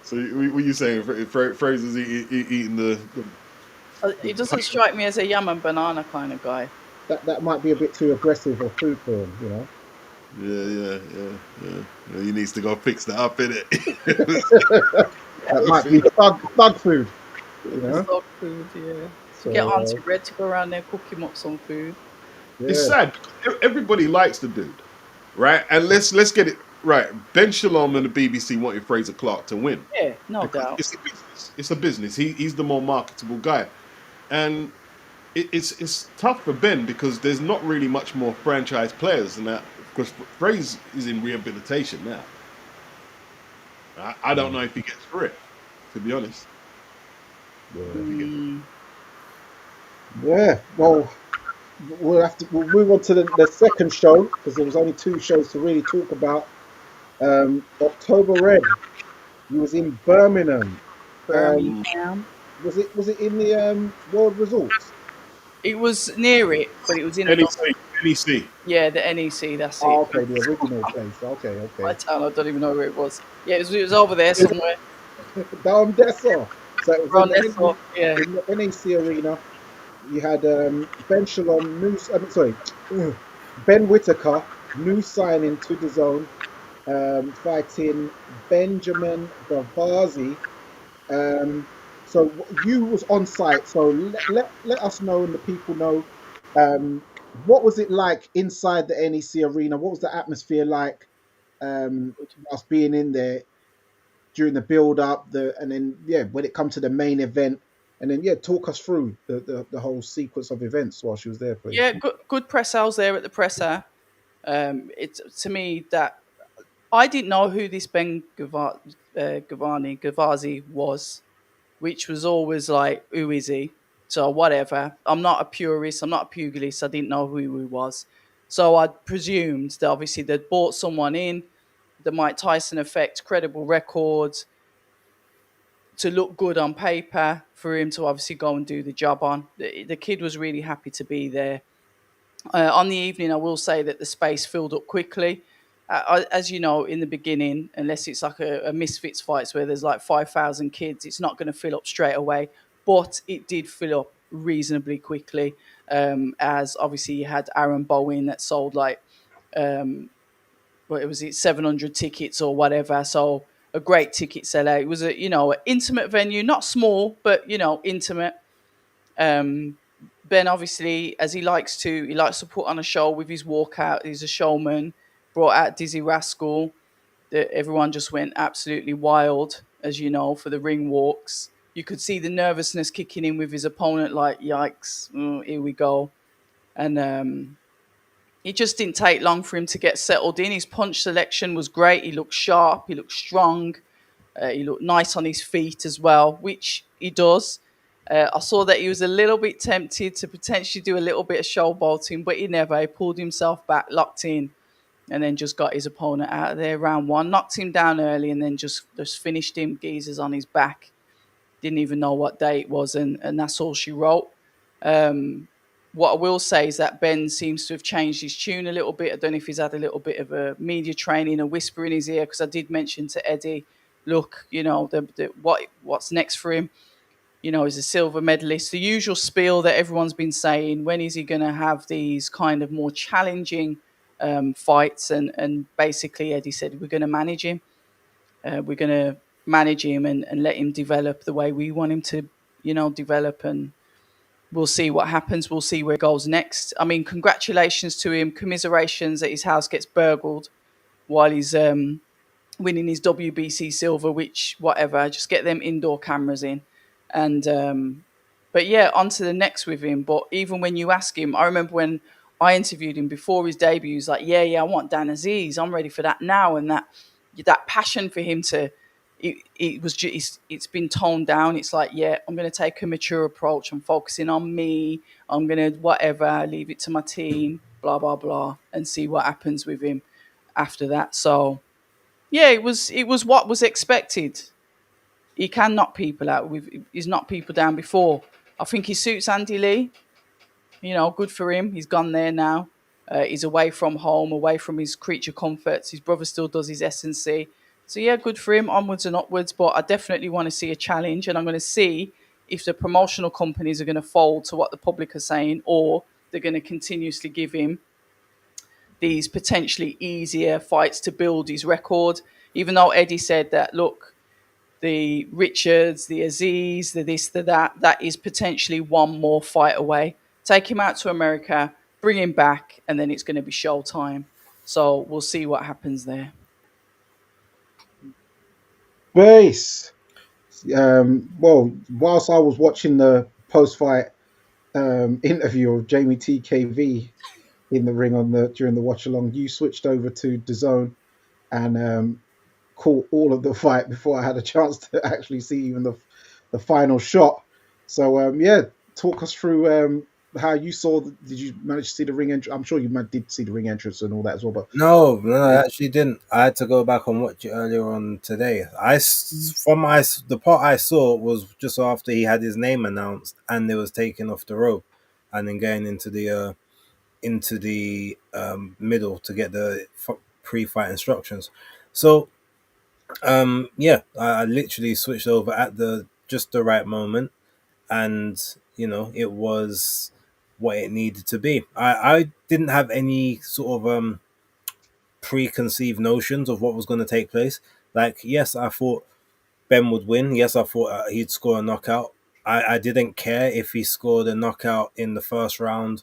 So what are you saying? Fraser's eating the He doesn't strike me as a yam and banana kind of guy. That might be a bit too aggressive or food for him, you know. Yeah. He needs to go fix that up, innit? That might be thug food, you know. Dog food, yeah. So, Get Auntie Red to go around there, cook him up some food. yeah. It's sad because everybody likes the dude, right? And let's get it right. Ben Shalom and the BBC wanted Fraser Clark to win. Yeah, no Because doubt. it's a business. It's a business. He's the more marketable guy, and it's tough for Ben because there's not really much more franchise players than that. Because Fraser is in rehabilitation now. I don't know if he gets through it, to be honest. Yeah, well, we'll move on to the second show because there was only two shows to really talk about. October Red, he was in Birmingham. Birmingham. Was it in the World Resorts? It was near it, but it was in NEC. Yeah, the NEC. That's it. Oh, okay, the original place. Okay. My town, I don't even know where it was. Yeah, it was over there somewhere. Down Dessau. So it was Around in Dessau, yeah. in the NEC arena. You had Ben Shalom, Ben Whitaker, new signing to the zone, fighting Benjamin Gavazi. So you was on site. So let us know and the people know. What was it like inside the NEC arena? What was the atmosphere like? Us being in there during the build up, and then when it comes to the main event, and then talk us through the whole sequence of events while she was there, please. Yeah, good press hours there at the presser. It's to me that I didn't know who this Ben Gavazi was, which was always like, who is he? So whatever. I'm not a purist. I'm not a pugilist. I didn't know who he was. So I presumed that obviously they'd bought someone in, the Mike Tyson effect, credible records, to look good on paper for him to obviously go and do the job on. The kid was really happy to be there. On the evening, I will say that the space filled up quickly. As you know, in the beginning, unless it's like a Misfits fights where there's like 5,000 kids, it's not going to fill up straight away. But it did fill up reasonably quickly, as obviously you had Aaron Bowen that sold like what it was, it 700 tickets or whatever. So a great ticket seller. It was a an intimate venue, not small, but intimate. Um, Ben obviously, as he likes to put on a show with his walkout. He's a showman. Brought out Dizzy Rascal. Everyone just went absolutely wild, as you know, for the ring walks. You could see the nervousness kicking in with his opponent, like yikes, here we go. And it just didn't take long for him to get settled in. His punch selection was great. He looked sharp. He looked strong. He looked nice on his feet as well, which he does. I saw that he was a little bit tempted to potentially do a little bit of showboating, but he never. He pulled himself back, locked in, and then just got his opponent out of there. Round one, knocked him down early, and then just finished him. Geezers on his back. Didn't even know what day it was, and that's all she wrote. What I will say is that Ben seems to have changed his tune a little bit. I don't know if he's had a little bit of a media training, a whisper in his ear, because I did mention to Eddie, look, what's next for him? He's a silver medalist. The usual spiel that everyone's been saying. When is he going to have these kind of more challenging fights? And basically, Eddie said, we're going to manage him. We're going to manage him and let him develop the way we want him to, develop. And we'll see what happens. We'll see where it goes next. I mean, congratulations to him. Commiserations that his house gets burgled while he's winning his WBC silver, which, whatever, just get them indoor cameras in. And, but yeah, on to the next with him. But even when you ask him, I remember when I interviewed him before his debut, he was like, yeah, I want Dan Aziz. I'm ready for that now. And that passion for him to, it was just, it's been toned down. It's like, yeah, I'm going to take a mature approach. I'm focusing on me. I'm going to whatever, leave it to my team, blah, blah, blah, and see what happens with him after that. So yeah, it was what was expected. He can knock people out. He's knocked people down before. I think he suits Andy Lee. Good for him. He's gone there now. He's away from home, away from his creature comforts. His brother still does his S&C. So yeah, good for him, onwards and upwards. But I definitely want to see a challenge, and I'm going to see if the promotional companies are going to fold to what the public are saying, or they're going to continuously give him these potentially easier fights to build his record. Even though Eddie said that, look, the Richards, the Aziz, the this, the that is potentially one more fight away. Take him out to America, bring him back, and then it's going to be showtime. So we'll see what happens there. Base. Well, whilst I was watching the post-fight interview of Jamie TKV in the ring during the watch along, you switched over to DAZN and caught all of the fight before I had a chance to actually see even the final shot. So yeah, talk us through how you saw. Did you manage to see the ring entrance? I'm sure you did see the ring entrance and all that as well. But No, I actually didn't. I had to go back and watch it earlier on today. The part I saw was just after he had his name announced and they was taking off the rope, and then going into the middle to get the pre-fight instructions. So yeah, I literally switched over at just the right moment, and it was what it needed to be. I didn't have any sort of preconceived notions of what was going to take place. Like, yes, I thought Ben would win. Yes, I thought he'd score a knockout. I didn't care if he scored a knockout in the first round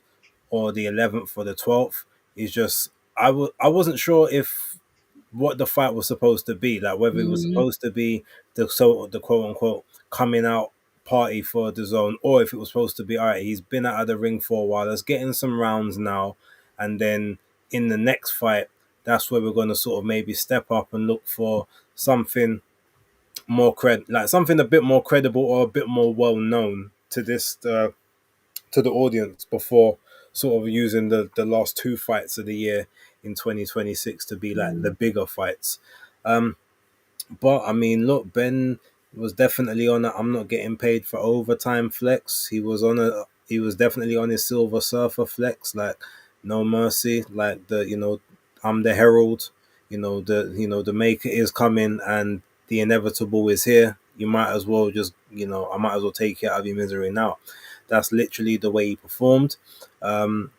or the 11th or the 12th. It's just I wasn't sure if what the fight was supposed to be, like whether it was supposed to be the quote unquote coming out party for DAZN, or if it was supposed to be, all right, he's been out of the ring for a while, let's get in some rounds now, and then in the next fight, that's where we're going to sort of maybe step up and look for something more like something a bit more credible or a bit more well known to this to the audience before sort of using the last two fights of the year in 2026 to be like the bigger fights. Um, but I mean, look, Ben was definitely on a I'm not getting paid for overtime flex. He was definitely on his Silver Surfer flex, like no mercy, like the I'm the herald, the maker is coming and the inevitable is here. You might as well just I might as well take you out of your misery now. That's literally the way he performed. Um,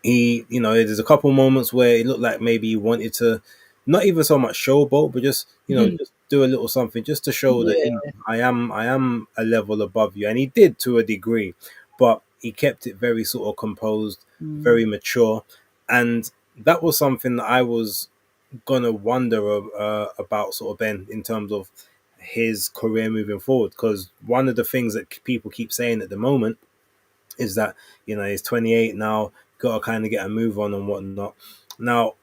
there's a couple moments where it looked like maybe he wanted to not even so much showboat, but just just do a little something just to show that Yeah. I am a level above you, and he did to a degree, but he kept it very sort of composed, very mature, and that was something that I was gonna wonder about sort of Ben in terms of his career moving forward, because one of the things that people keep saying at the moment is that he's 28 now, got to kind of get a move on and whatnot. Now,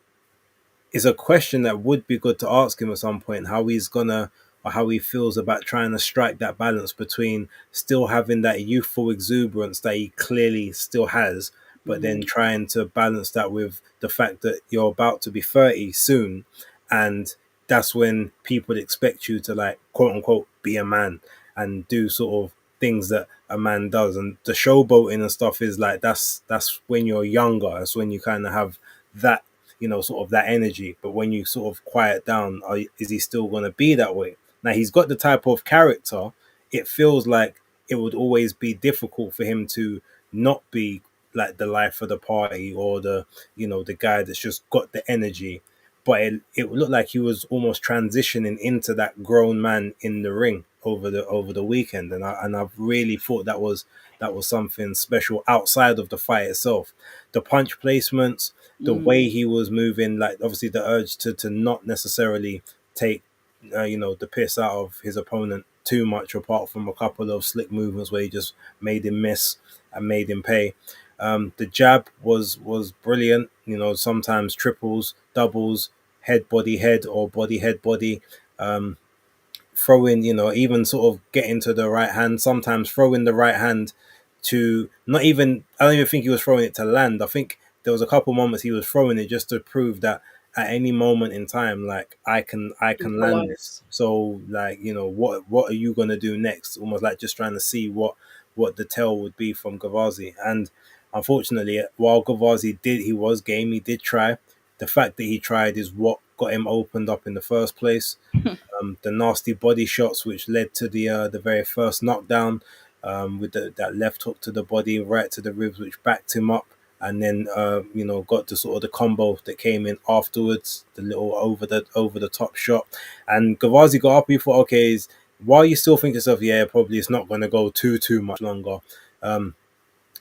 it's a question that would be good to ask him at some point, how he's gonna or how he feels about trying to strike that balance between still having that youthful exuberance that he clearly still has, but then trying to balance that with the fact that you're about to be 30 soon, and that's when people expect you to, like, quote unquote, be a man and do sort of things that a man does. And the showboating and stuff is like that's when you're younger. That's when you kind of have that sort of that energy. But when you sort of quiet down, is he still going to be that way? Now, he's got the type of character, it feels like it would always be difficult for him to not be like the life of the party, or the guy that's just got the energy. But it looked like he was almost transitioning into that grown man in the ring over the weekend, and I've really thought that was something special outside of the fight itself. The punch placements, the way he was moving, like obviously the urge to not necessarily take the piss out of his opponent too much, apart from a couple of slick movements where he just made him miss and made him pay. The jab was brilliant. Sometimes triples, doubles, head body head, or body head body. Throwing, even sort of getting to the right hand, sometimes throwing the right hand to not even, I don't even think he was throwing it to land. I think there was a couple moments he was throwing it just to prove that at any moment in time, like, I can land this. Equalize. So, like, what are you gonna do next? Almost like just trying to see what the tell would be from Gavazi. And unfortunately, while Gavazi he was game, he did try. The fact that he tried is what got him opened up in the first place. The nasty body shots, which led to the very first knockdown, with that left hook to the body, right to the ribs, which backed him up, and then got to sort of the combo that came in afterwards, the little over the top shot. And Gavazi got up. He thought, okay, while you still think to yourself, yeah, probably it's not going to go too much longer.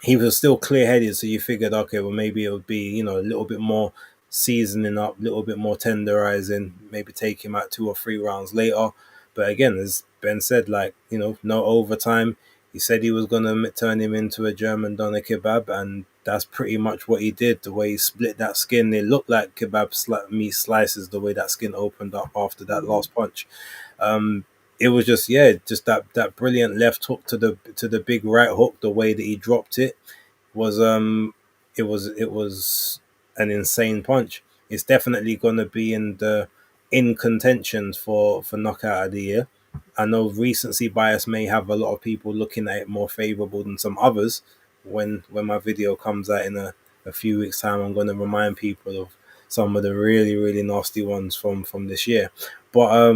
He was still clear headed, so you figured, okay, well, maybe it would be a little bit more seasoning up, a little bit more tenderizing, maybe take him out 2 or 3 rounds later. But again, as Ben said, like, no overtime. He said he was gonna turn him into a German doner kebab, and that's pretty much what he did. The way he split that skin, it looked like meat slices. The way that skin opened up after that last punch. It was just, yeah, just that brilliant left hook to the big right hook. The way that he dropped it was it was an insane punch. It's definitely going to be in contention for knockout of the year. I know recency bias may have a lot of people looking at it more favorable than some others. When my video comes out in a few weeks time, I'm going to remind people of some of the really, really nasty ones from this year. But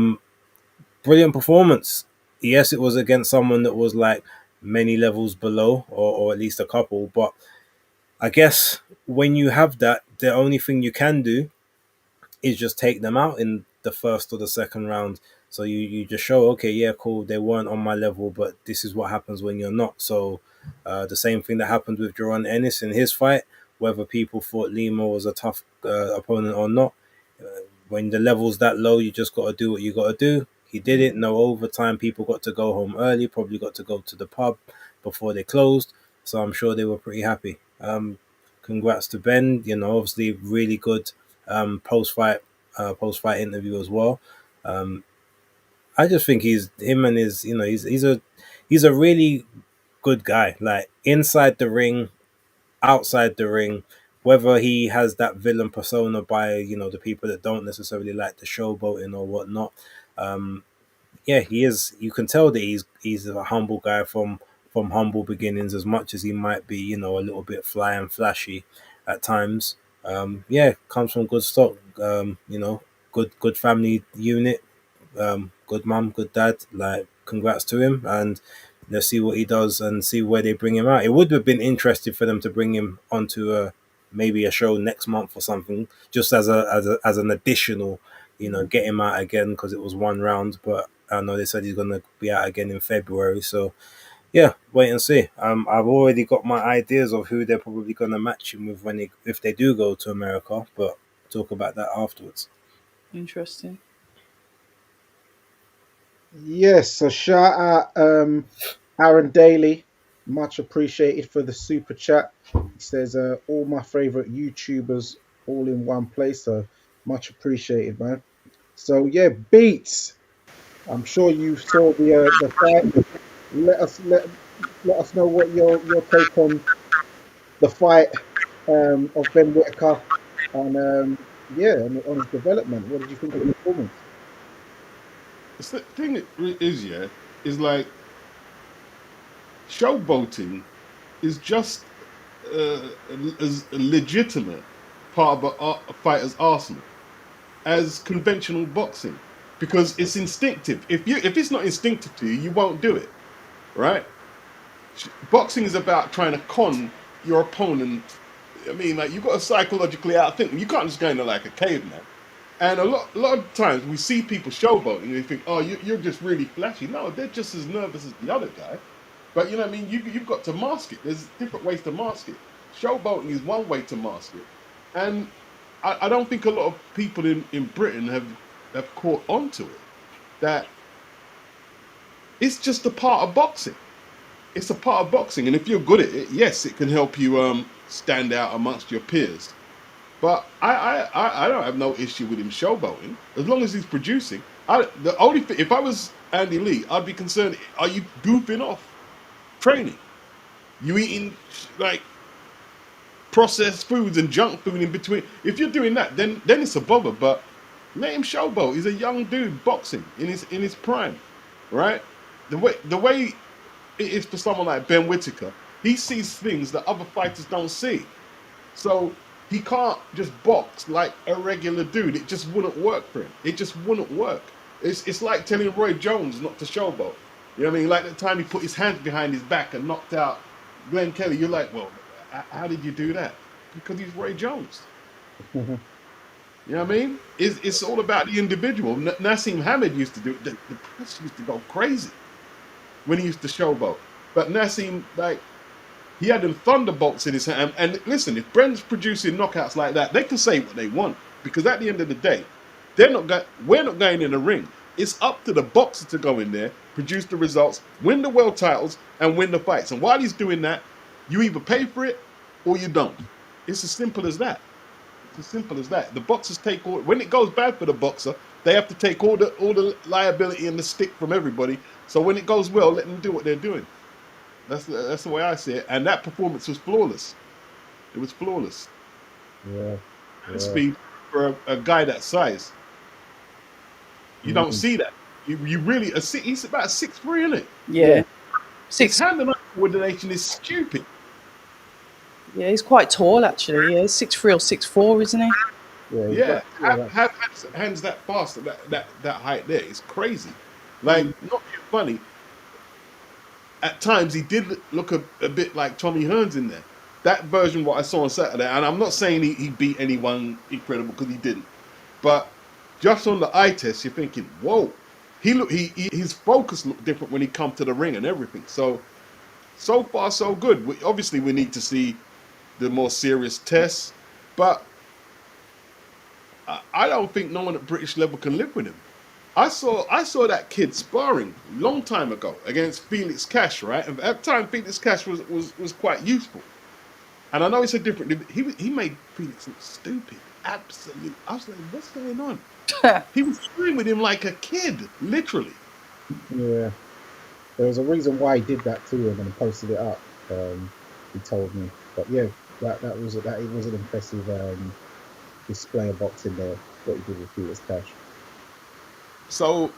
brilliant performance. Yes, it was against someone that was like many levels below, or at least a couple. But I guess when you have that, the only thing you can do is just take them out in the first or the second round. So you just show, okay, yeah, cool, they weren't on my level, but this is what happens when you're not. So the same thing that happened with Jaron Ennis in his fight, whether people thought Lima was a tough opponent or not, when the level's that low, you just got to do what you got to do. He did it. No overtime. People got to go home early. Probably got to go to the pub before they closed. So I'm sure they were pretty happy. Congrats to Ben. Obviously really good post fight interview as well. I just think he's him and his he's a really good guy. Like inside the ring, outside the ring, whether he has that villain persona by, you know, the people that don't necessarily like the showboating or whatnot. Um, yeah, he is. You can tell that he's a humble guy from humble beginnings, as much as he might be, you know, a little bit fly and flashy at times. Yeah, comes from good stock. You know, good family unit. Good mum, good dad. Like, congrats to him, and let's see what he does and see where they bring him out. It would have been interesting for them to bring him onto maybe a show next month or something, just as an additional, you know, get him out again because it was one round. But I know they said he's gonna be out again in February, so yeah, wait and see. I've already got my ideas of who they're probably gonna match him with when if they do go to America, but talk about that afterwards. Interesting. Yes, so shout out Aaron Daly, much appreciated for the super chat. He says all my favorite YouTubers all in one place, so much appreciated, man. So yeah, Beats. I'm sure you saw the fight. Let us let us know what your take on the fight of Ben Whitaker and yeah, on his development. What did you think of the performance? The thing is, yeah, is like showboating is just as a legitimate part of a fighter's arsenal as conventional boxing, because it's instinctive. If it's not instinctive to you, you won't do it, right? Boxing is about trying to con your opponent. I mean, like, you've got to psychologically outthink them. You can't just go in there like a caveman. And a lot of times we see people showboating and you think, oh, you're just really flashy. No, they're just as nervous as the other guy. But you know what I mean? You've got to mask it. There's different ways to mask it. Showboating is one way to mask it. And I don't think a lot of people in Britain have caught on to it. That it's just a part of boxing. It's a part of boxing. And if you're good at it, yes, it can help you stand out amongst your peers. But I don't have no issue with him showboating as long as he's producing. The only thing, if I was Andy Lee, I'd be concerned: are you goofing off training? You eating like processed foods and junk food in between? If you're doing that, then it's a bother. But let him showboat. He's a young dude boxing in his prime, right? The way it is for someone like Ben Whitaker, he sees things that other fighters don't see. So he can't just box like a regular dude. It just wouldn't work for him. It just wouldn't work. It's like telling Roy Jones not to showboat. You know what I mean? Like the time he put his hands behind his back and knocked out Glenn Kelly. You're like, well, how did you do that? Because he's Roy Jones. Mhm. You know what I mean? It's all about the individual. Nassim Hamid used to do it. The press used to go crazy when he used to showboat. But Nassim, like, he had them thunderbolts in his hand. And listen, if Bren's producing knockouts like that, they can say what they want. Because at the end of the day, we're not going in the ring. It's up to the boxer to go in there, produce the results, win the world titles, and win the fights. And while he's doing that, you either pay for it or you don't. It's as simple as that. It's as simple as that. The boxers take all. When it goes bad for the boxer, they have to take all the liability and the stick from everybody. So when it goes well, let them do what they're doing. That's the way I see it. And that performance was flawless. It was flawless. Yeah, And yeah. speed for a guy that size. You don't Mhm. see that. You really he's about 6'3", isn't it? Yeah. Yeah. His Six. hand and eye coordination is stupid. Yeah, he's quite tall actually. Yeah, 6'3" or 6'4", isn't he? Yeah, he's Yeah, got yeah, have hands that fast at that height there. It's crazy. Like, Mm. not being funny. At times he did look a bit like Tommy Hearns in there. That version what I saw on Saturday, and I'm not saying he beat anyone incredible because he didn't, but just on the eye test, you're thinking, whoa, his focus looked different when he come to the ring and everything. So far so good. Obviously we need to see the more serious tests, but I don't think no one at British level can live with him. I saw that kid sparring a long time ago against Felix Cash, right? And at the time, Felix Cash was quite useful. And I know it's a different. He made Felix look stupid. Absolutely. I was like, what's going on? He was playing with him like a kid, literally. yeah. There was a reason why he did that to him and posted it up. He told me, but yeah, That was it was an impressive display of boxing there. What he did with Peters Cash. So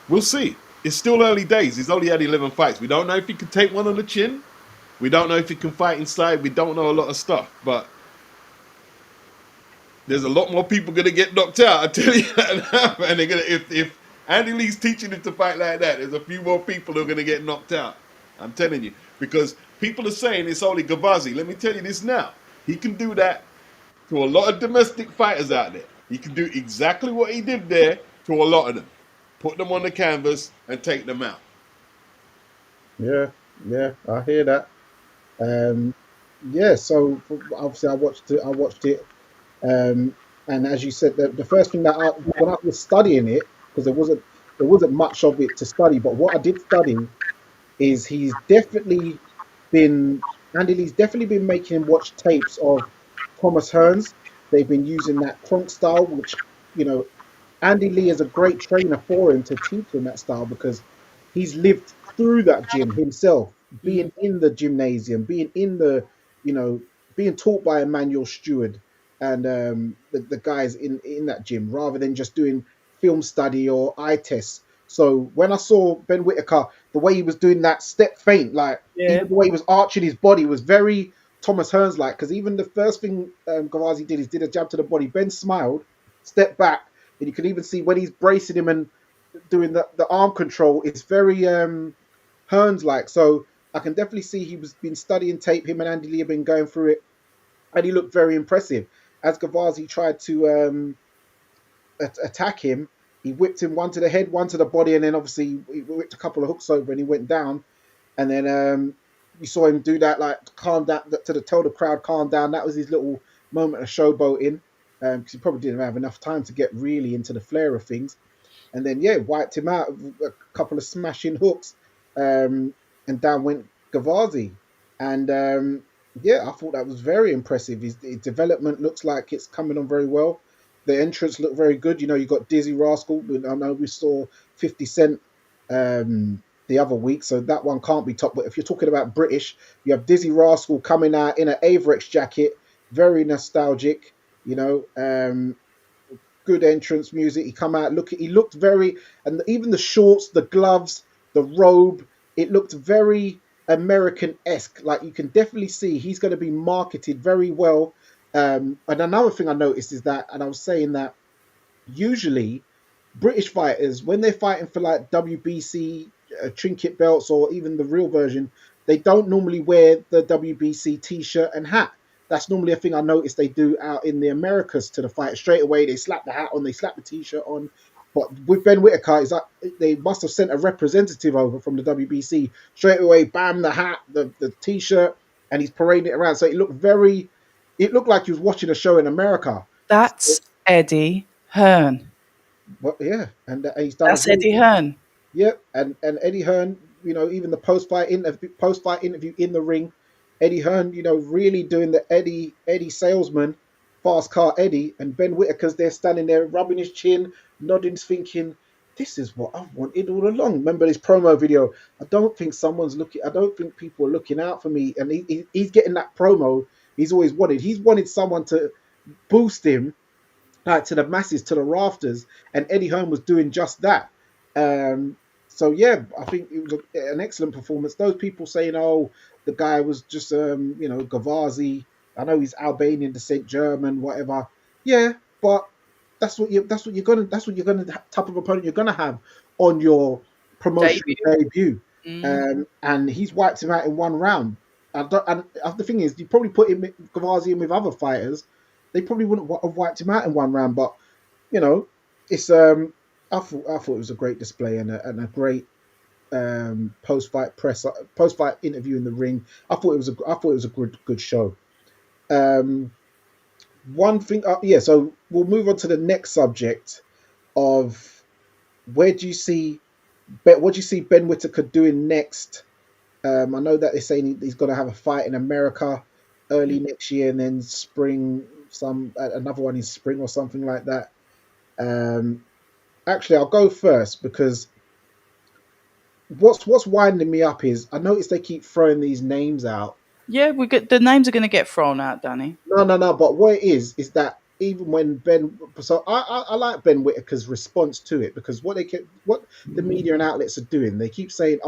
we'll see. It's still early days. He's only had 11 fights. We don't know if he can take one on the chin. We don't know if he can fight inside. We don't know a lot of stuff. But there's a lot more people going to get knocked out. I tell you that now. And they're gonna, if Andy Lee's teaching him to fight like that, there's a few more people who are going to get knocked out. I'm telling you. Because people are saying it's only Gavazi. Let me tell you this now. He can do that to a lot of domestic fighters out there. He can do exactly what he did there to a lot of them. Put them on the canvas and take them out. Yeah, yeah, I hear that. Um, yeah, so obviously I watched it. And as you said, the first thing that when I was studying it, because there wasn't much of it to study, but what I did study is been Andy Lee's definitely been making him watch tapes of Thomas Hearns. They've been using that Kronk style, which you know Andy Lee is a great trainer for him to teach him that style because he's lived through that gym himself, being in the gymnasium, being in the, you know, being taught by Emmanuel Stewart and the guys in that gym rather than just doing film study or eye tests. So when I saw Ben Whitaker, the way he was doing that step feint, like Yeah. even the way he was arching his body was very Thomas Hearns like. Because even the first thing Gavazi did is did a jab to the body. Ben smiled, stepped back, and you can even see when he's bracing him and doing the arm control, it's very Hearns like. So I can definitely see he was been studying tape. Him and Andy Lee have been going through it, and he looked very impressive. As Gavazi tried to attack him, he whipped him one to the head, one to the body, and then obviously he whipped a couple of hooks over, and he went down. And then you saw him do that, like calm down tell the crowd calm down. That was his little moment of showboating because he probably didn't have enough time to get really into the flair of things. And then yeah, wiped him out with a couple of smashing hooks, and down went Gavazi. And yeah, I thought that was very impressive. His development looks like it's coming on very well. The entrance looked very good. You know, you got Dizzy Rascal. I know we saw 50 Cent the other week, so that one can't be top. But if you're talking about British, you have Dizzy Rascal coming out in an Averex jacket, very nostalgic. You know, good entrance music. He looked very, and even the shorts, the gloves, the robe, it looked very American-esque. Like you can definitely see he's going to be marketed very well. And another thing I noticed is that, and I was saying that usually British fighters, when they're fighting for like WBC trinket belts or even the real version, they don't normally wear the WBC t-shirt and hat. That's normally a thing I noticed they do out in the Americas to the fight. Straight away, they slap the hat on, they slap the t-shirt on. But with Ben Whitaker, it's like they must have sent a representative over from the WBC. Straight away, bam, the hat, the t-shirt, and he's parading it around. So it looked like he was watching a show in America. That's Eddie Hearn. But yeah, and he's done That's Eddie Hearn. Yep, and Eddie Hearn, you know, even the post-fight interview in the ring, Eddie Hearn, you know, really doing the Eddie salesman, fast car Eddie, and Ben Whitaker's there standing there rubbing his chin, nodding, thinking, this is what I've wanted all along. Remember this promo video? I don't think people are looking out for me, and he's getting that promo he's always wanted. He's wanted someone to boost him like to the masses, to the rafters, and Eddie Hearn was doing just that. So yeah, I think it was an excellent performance. Those people saying, "Oh, the guy was just you know, Gavazi." I know he's Albanian descent, German, whatever. Yeah, but that's what you're gonna type of opponent you're gonna have on your promotion debut. And he's wiped him out in one round. And the thing is, you probably put Gavazi in with other fighters, they probably wouldn't have wiped him out in one round. But you know, it's I thought it was a great display and a great post fight interview in the ring. I thought it was a good show. One thing, yeah. So we'll move on to the next subject of what do you see Ben Whitaker doing next? I know that they're saying he's going to have a fight in America early next year, and then spring another one in spring or something like that. Actually, I'll go first because what's winding me up is I noticed they keep throwing these names out Yeah, we get the names are going to get thrown out, Danny. No. But what it is that even when Ben, so I like Ben Whitaker's response to it, because what the media and outlets are doing, they keep saying,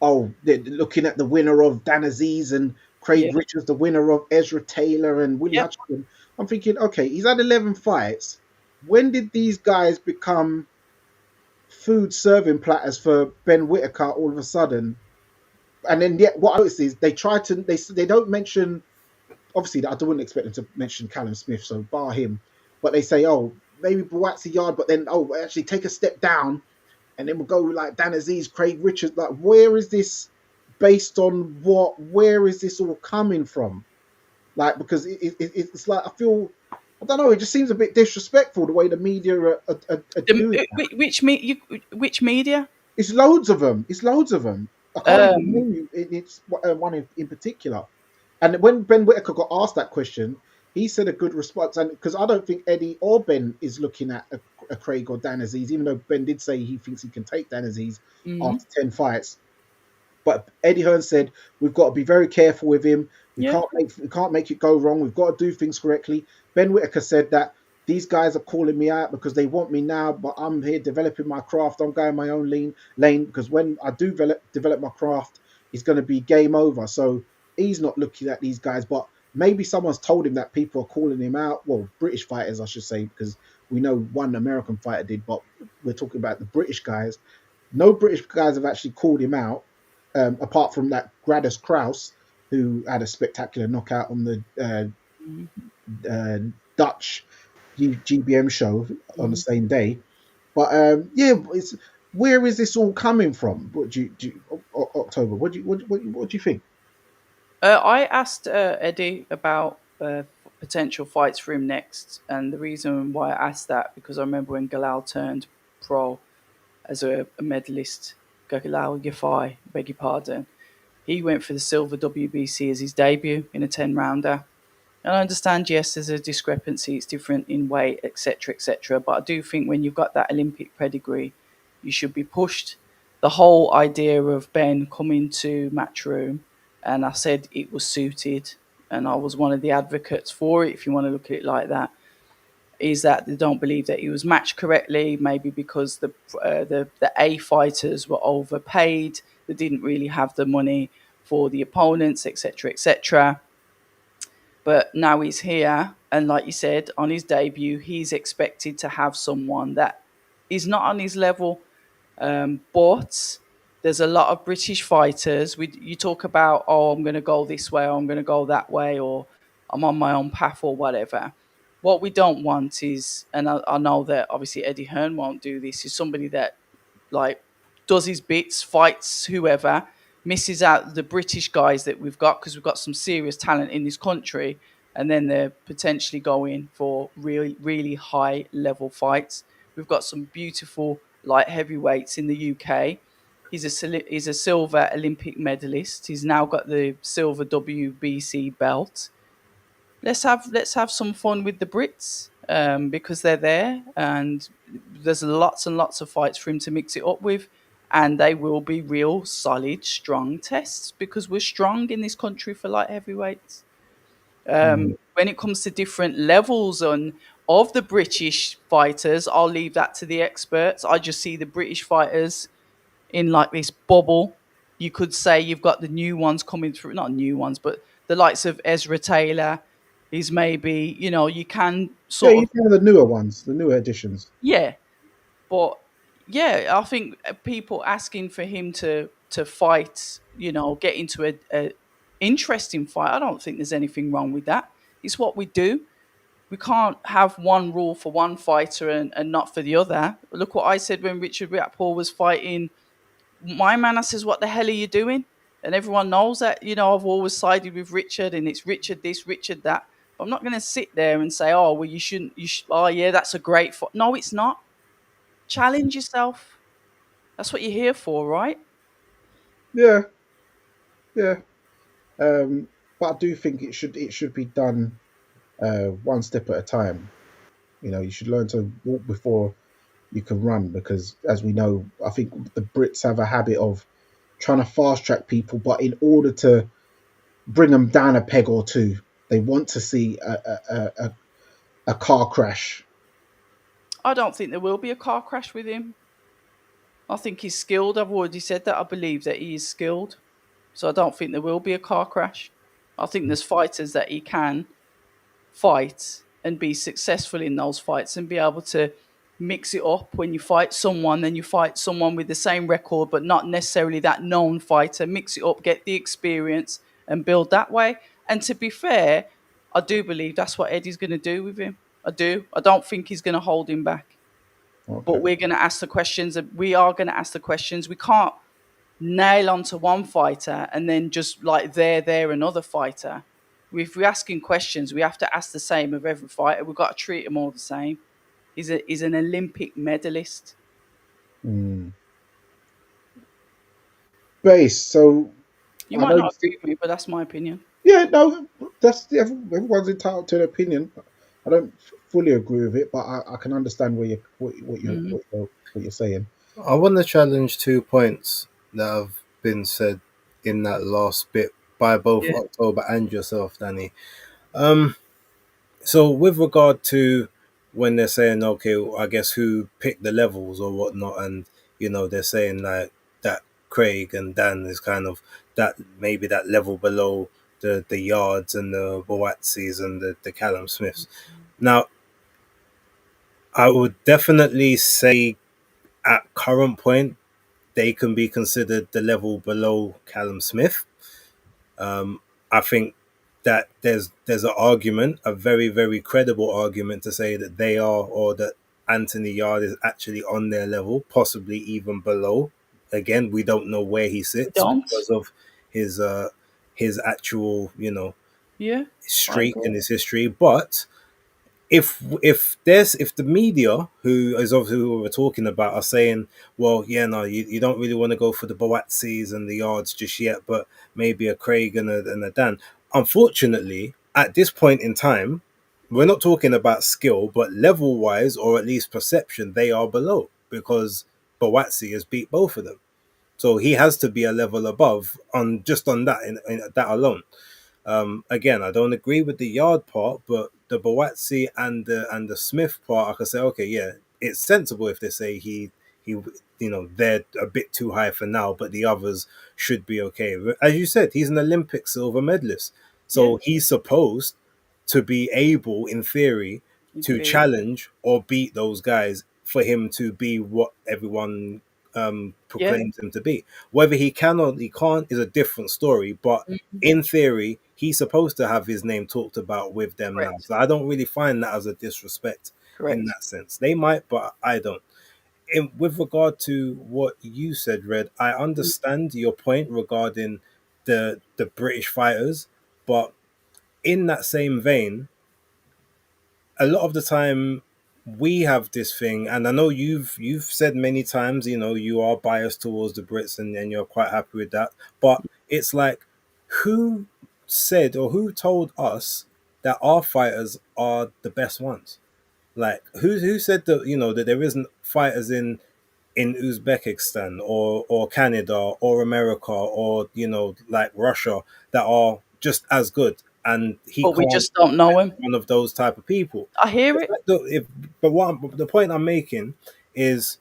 they're looking at the winner of Dan Aziz and Yeah. Craig Richards, the winner of Ezra Taylor and Willie Yep. Hutchinson. I'm thinking, okay, he's had 11 fights. When did these guys become food serving platters for Ben Whitaker all of a sudden? And then yet, what I noticed is they don't mention, obviously I wouldn't expect them to mention Callum Smith, so bar him. But they say, maybe Buatsi Yard, but then actually take a step down, and then we'll go with like Dan Aziz, Craig Richards. Like, where is this based on what? Where is this all coming from? Like, because it's like, I don't know. It just seems a bit disrespectful the way the media are doing that. Which media? It's loads of them. It's loads of them. I can't even name you. It's one in particular. And when Ben Whitaker got asked that question, he said a good response. And because I don't think Eddie or Ben is looking at a Craig or Dan Aziz, even though Ben did say he thinks he can take Dan Aziz after 10 fights. But Eddie Hearn said we've got to be very careful with him. We can't make it go wrong. We've got to do things correctly. Ben Whitaker said that these guys are calling me out because they want me now, but I'm here developing my craft. I'm going my own lane because when I do develop my craft, it's going to be game over. So he's not looking at these guys, but maybe someone's told him that people are calling him out. Well, British fighters, I should say, because we know one American fighter did, but we're talking about the British guys. No British guys have actually called him out, apart from that Gradus Kraus, who had a spectacular knockout on the Dutch GBM show on the same day. But where is this all coming from? What do you October? What do you think? I asked Eddie about potential fights for him next, and the reason why I asked that because I remember when Galal turned pro as a medalist, Galal Yafai, beg your pardon, he went for the silver WBC as his debut in a 10-rounder. And I understand, yes, there's a discrepancy, it's different in weight, etc., etc. But I do think when you've got that Olympic pedigree, you should be pushed. The whole idea of Ben coming to Matchroom, and I said it was suited, and I was one of the advocates for it, if you want to look at it like that, is that they don't believe that he was matched correctly, maybe because the A fighters were overpaid, they didn't really have the money for the opponents, etc., etc. But now he's here, and like you said, on his debut, he's expected to have someone that is not on his level. But there's a lot of British fighters. You talk about, I'm going to go this way, or I'm going to go that way, or I'm on my own path, or whatever. What we don't want is, and I know that obviously Eddie Hearn won't do this, is somebody that like does his bits, fights whoever, misses out the British guys that we've got because we've got some serious talent in this country, and then they're potentially going for really, really high level fights. We've got some beautiful light heavyweights in the UK. He's a silver Olympic medalist. He's now got the silver WBC belt. Let's have some fun with the Brits because they're there, and there's lots and lots of fights for him to mix it up with, and they will be real solid, strong tests because we're strong in this country for light heavyweights. When it comes to different levels of the British fighters, I'll leave that to the experts. I just see the British fighters in like this bubble. You could say you've got the new ones coming through, not new ones, but the likes of Ezra Taylor is maybe, you can Yeah, sort you of, know the newer ones, the newer editions. yeah. But yeah, I think people asking for him to fight, get into a interesting fight, I don't think there's anything wrong with that. It's what we do. We can't have one rule for one fighter and not for the other. Look what I said when Richard Riakporhe was fighting my man. I says, what the hell are you doing? And everyone knows that, I've always sided with Richard and it's Richard this, Richard that. But I'm not going to sit there and say, oh, well, you shouldn't, oh, yeah, that's a great fight. No, it's not. Challenge yourself. That's what you're here for, right? Yeah, yeah. But I do think it should be done one step at a time. You should learn to walk before you can run, because as we know, I think the Brits have a habit of trying to fast track people, but in order to bring them down a peg or two. They want to see a car crash. I don't think there will be a car crash with him. I think he's skilled. I've already said that. I believe that he is skilled. So I don't think there will be a car crash. I think there's fighters that he can fight and be successful in those fights and be able to mix it up. When you fight someone, then you fight someone with the same record but not necessarily that known fighter. Mix it up, get the experience and build that way. And to be fair, I do believe that's what Eddie's going to do with him. I do. I don't think he's going to hold him back. Okay. But we're going to ask the questions. We are going to ask the questions. We can't nail onto one fighter and then just like they're another fighter. If we're asking questions, we have to ask the same of every fighter. We've got to treat them all the same. He's an Olympic medalist. Base. So You I might know not agree with me, but that's my opinion. yeah, no, that's everyone's entitled to their opinion. I don't fully agree with it, but I can understand what you're saying. I want to challenge 2 points that have been said in that last bit by both Yeah. October and yourself, Danny. So with regard to when they're saying, okay, I guess who picked the levels or whatnot, and they're saying like that Craig and Dan is kind of that maybe that level below the Yards and the Boatsis and the Callum Smiths. Now, I would definitely say at current point they can be considered the level below Callum Smith. I think that there's an argument, a very, very credible argument to say that they are, or that Anthony Yard is actually on their level, possibly even below. Again, we don't know where he sits don't. because of his actual, Yeah. streak in his history. But if the media, who is obviously who we're talking about, are saying, well, yeah, no, you don't really want to go for the Boatsis and the Yards just yet, but maybe a Craig and a Dan. Unfortunately, at this point in time, we're not talking about skill, but level wise, or at least perception, they are below because Boatsi has beat both of them. So he has to be a level above on that in that alone. Again, I don't agree with the Yard part, but the Boatsi and the Smith part, I can say, okay, yeah, it's sensible if they say he they're a bit too high for now, but the others should be okay. As you said, he's an Olympic silver medalist, so he's supposed to be able, in theory, to challenge or beat those guys for him to be what everyone proclaims him to be. Whether he can or he can't is a different story, but in theory, he's supposed to have his name talked about with them now. So I don't really find that as a disrespect in that sense. They might, but I don't. With regard to what you said, Red, I understand your point regarding the British fighters, but in that same vein, a lot of the time we have this thing, and I know you've said many times, you are biased towards the Brits and you're quite happy with that. But it's like, who said or who told us that our fighters are the best ones? Like who said that that there isn't fighters in Uzbekistan or Canada or America or like Russia that are just as good, and but we just don't know him. One of those type of people. I hear it. But the point I'm making is,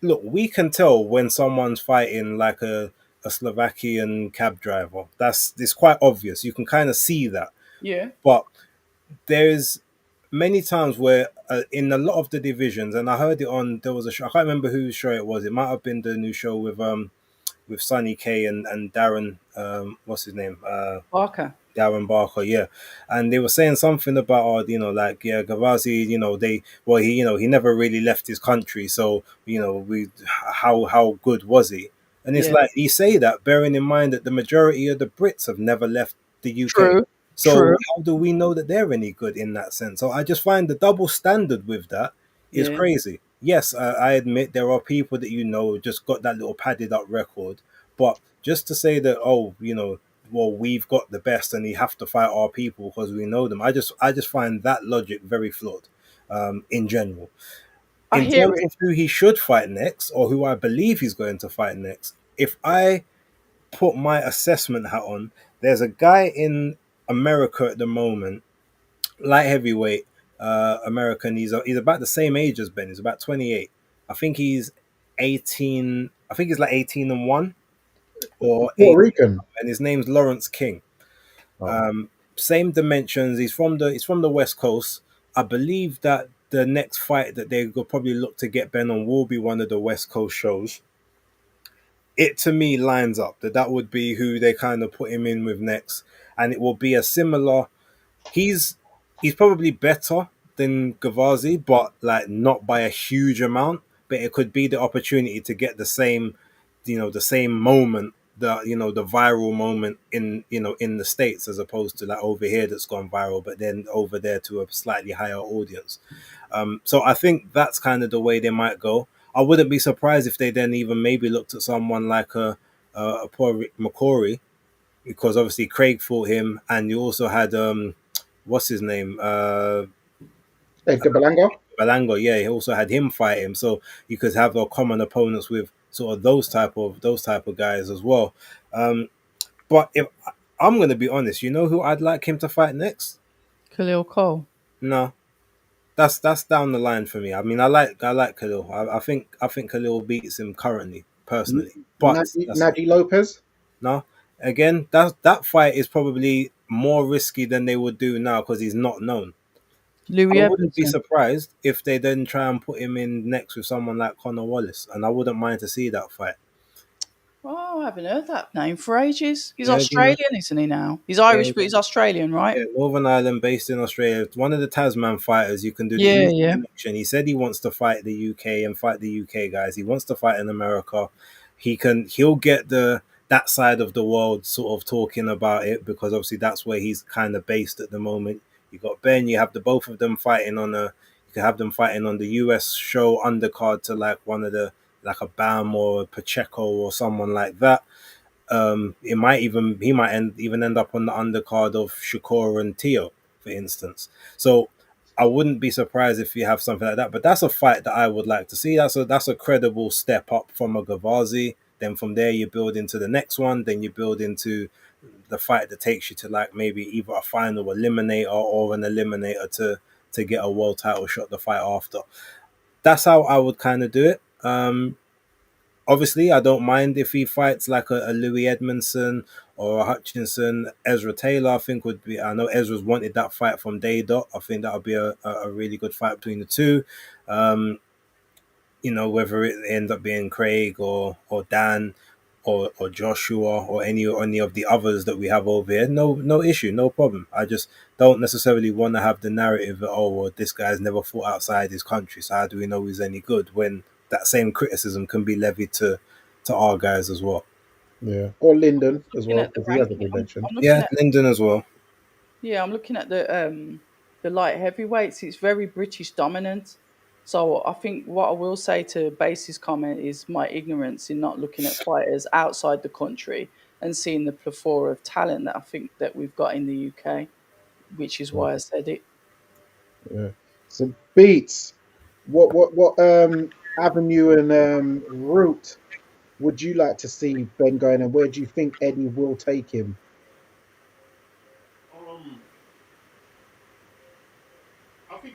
look, we can tell when someone's fighting like a Slovakian cab driver. It's quite obvious. You can kind of see that. Yeah. But there's many times where in a lot of the divisions, and I heard it on, there was a show, I can't remember whose show it was. It might have been the new show with Sonny K and Darren, what's his name? Barker. Darren Barker, yeah. And they were saying something about, like, yeah, Gavazi, he never really left his country. So, how good was he? And it's like, you say that bearing in mind that the majority of the Brits have never left the UK. True. So how do we know that they're any good in that sense? So I just find the double standard with that is crazy. Yes, I admit there are people that just got that little padded up record, but just to say that, well, we've got the best and you have to fight our people because we know them. I just find that logic very flawed, in general. In terms of who he should fight next, or who I believe he's going to fight next, if I put my assessment hat on, There's a guy in America at the moment, light heavyweight, American. He's about the same age as Ben. He's about 28. I think he's 18. I think he's like 18-1 or Puerto 8, Rican. and his name's Lawrence King. Oh. Same dimensions. He's from the West Coast. I believe that the next fight that they will probably look to get Ben on will be one of the West Coast shows. It to me lines up that would be who they kind of put him in with next, and it will be a similar. He's he's probably better than Gavazi, but like not by a huge amount. But it could be the opportunity to get the same, the same moment, the viral moment in the States, as opposed to like over here that's gone viral, but then over there to a slightly higher audience. So I think that's kind of the way they might go. I wouldn't be surprised if they then even maybe looked at someone like a poor Rick McCory, because obviously Craig fought him, and you also had what's his name, Edgar Berlanga. Balango. Yeah, he also had him fight him, so you could have common opponents with sort of those type of guys as well. But if I'm going to be honest, you know who I'd like him to fight next? Khalil Cole. No, that's down the line for me. I mean, I like Khalil. I think Khalil beats him currently, personally. But that's Nadi Lopez. no. Again, that fight is probably more risky than they would do now because he's not known. Louis I wouldn't be Edmondson. surprised if they then try and put him in next with someone like Conor Wallace, and I wouldn't mind to see that fight. Oh, I haven't heard that name for ages. He's Yeah, you know, Australian, isn't he now? He's Irish, yeah, but he's Australian, right? yeah, Northern Ireland, based in Australia. One of the Tasman fighters. You can do the Yeah, easy yeah. connection. He said he wants to fight the UK and fight the UK guys. He wants to fight in America. He'll get that side of the world sort of talking about it, because obviously that's where he's kind of based at the moment. You got Ben. You have the both of them fighting on a. You can have them fighting on the US show undercard to like one of the, like a Bam or a Pacheco or someone like that. He might even end up on the undercard of Shakur and Tio, for instance. So I wouldn't be surprised if you have something like that. But that's a fight that I would like to see. That's a credible step up from a Gavazi. Then from there you build into the next one. Then you build into the fight that takes you to like maybe either a final eliminator or an eliminator to get a world title shot the fight after. That's how I would kind of do it. Obviously, I don't mind if he fights like a Louis Edmondson or a Hutchinson. Ezra Taylor, I think would be. I know Ezra's wanted that fight from day dot. I think that would be a really good fight between the two. Um, whether it ends up being Craig or Dan or Joshua or any of the others that we have over here, no issue, no problem. I just don't necessarily want to have the narrative that, oh, well, this guy's never fought outside his country, so how do we know he's any good, when that same criticism can be levied to our guys as well. Yeah, or Lyndon as Looking well, at the because he hasn't ranking, been mentioned. I'm looking Yeah, at Lyndon as well. I'm looking at the light heavyweights. It's very British dominant. So I think what I will say to Base's comment is my ignorance in not looking at fighters outside the country and seeing the plethora of talent that I think that we've got in the UK, which is why I said it. Yeah. So Beats, what avenue and route would you like to see Ben going, and where do you think Eddie will take him? I think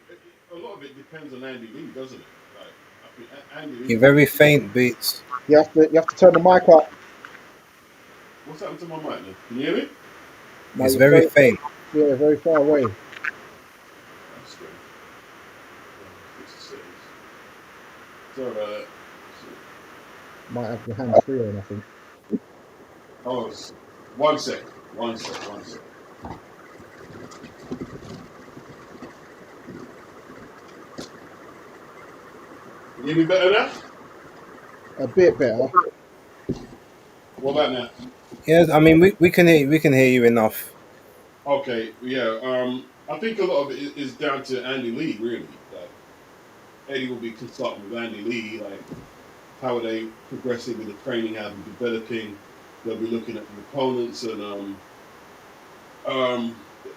a lot of it depends on Andy Lee, doesn't it? Like, I think Andy You're Lee. very faint, Beats. You have to turn the mic up. What's happened to my mic now? Can you hear me? No, It's you're very faint. very far away. That's good. Fix the settings. Sorry about that. Might have your hands free on, I think. Oh, one sec. One sec. Can you hear me better now? A bit better. What about now? Yeah, I mean we can hear you enough. Okay, yeah. I think a lot of it is down to Andy Lee, really. Like, Eddie will be consulting with Andy Lee, like how are they progressing with the training, how they're developing. They'll be looking at the opponents, and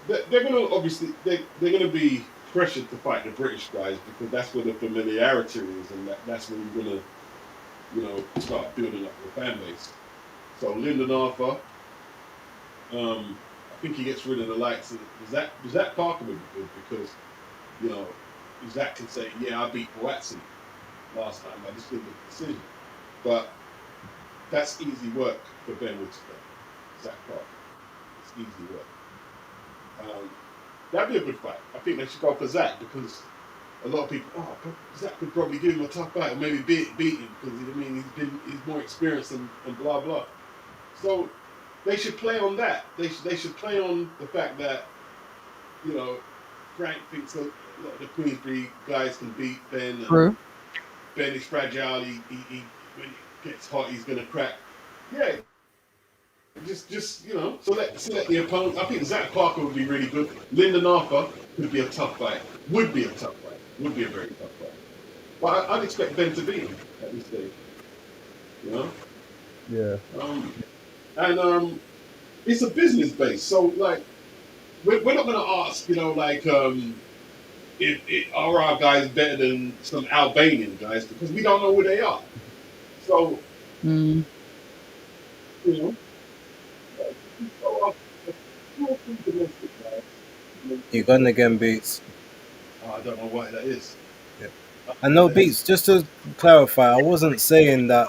they're going to obviously they're going to be pressured to fight the British guys because that's where the familiarity is, and that's where you're going to start building up the fan base. So Lyndon Arthur, I think he gets rid of the likes of Zach Parker would be good because, you know, Zach can say, yeah, I beat Boatsi last time, I just didn't make the decision. But that's easy work for Ben Whitaker, Zach Parker. It's easy work. That'd be a good fight. I think they should go for Zach because a lot of people, Zach could probably give him a tough fight or maybe beat him because he's more experienced and blah blah. So they should play on that. They should play on the fact that, you know, Frank thinks a lot of the Queensbury guys can beat Ben. And True. Ben is fragile. He when he gets hot, he's gonna crack. Yeah. Just you know, select the opponent. I think Zach Parker would be really good. Lyndon Arthur could be a tough fight. Would be a tough fight. Would be a very tough fight. But I'd expect Ben to beat him at this stage. You know. Yeah. And it's a business base, so like we're not going to ask, you know, like if are our guys better than some Albanian guys because we don't know who they are. So Mm. you know. Domestic guys. You gone again, Beats. I don't know why that is. Yeah. And no, Beats, just to clarify, I wasn't saying that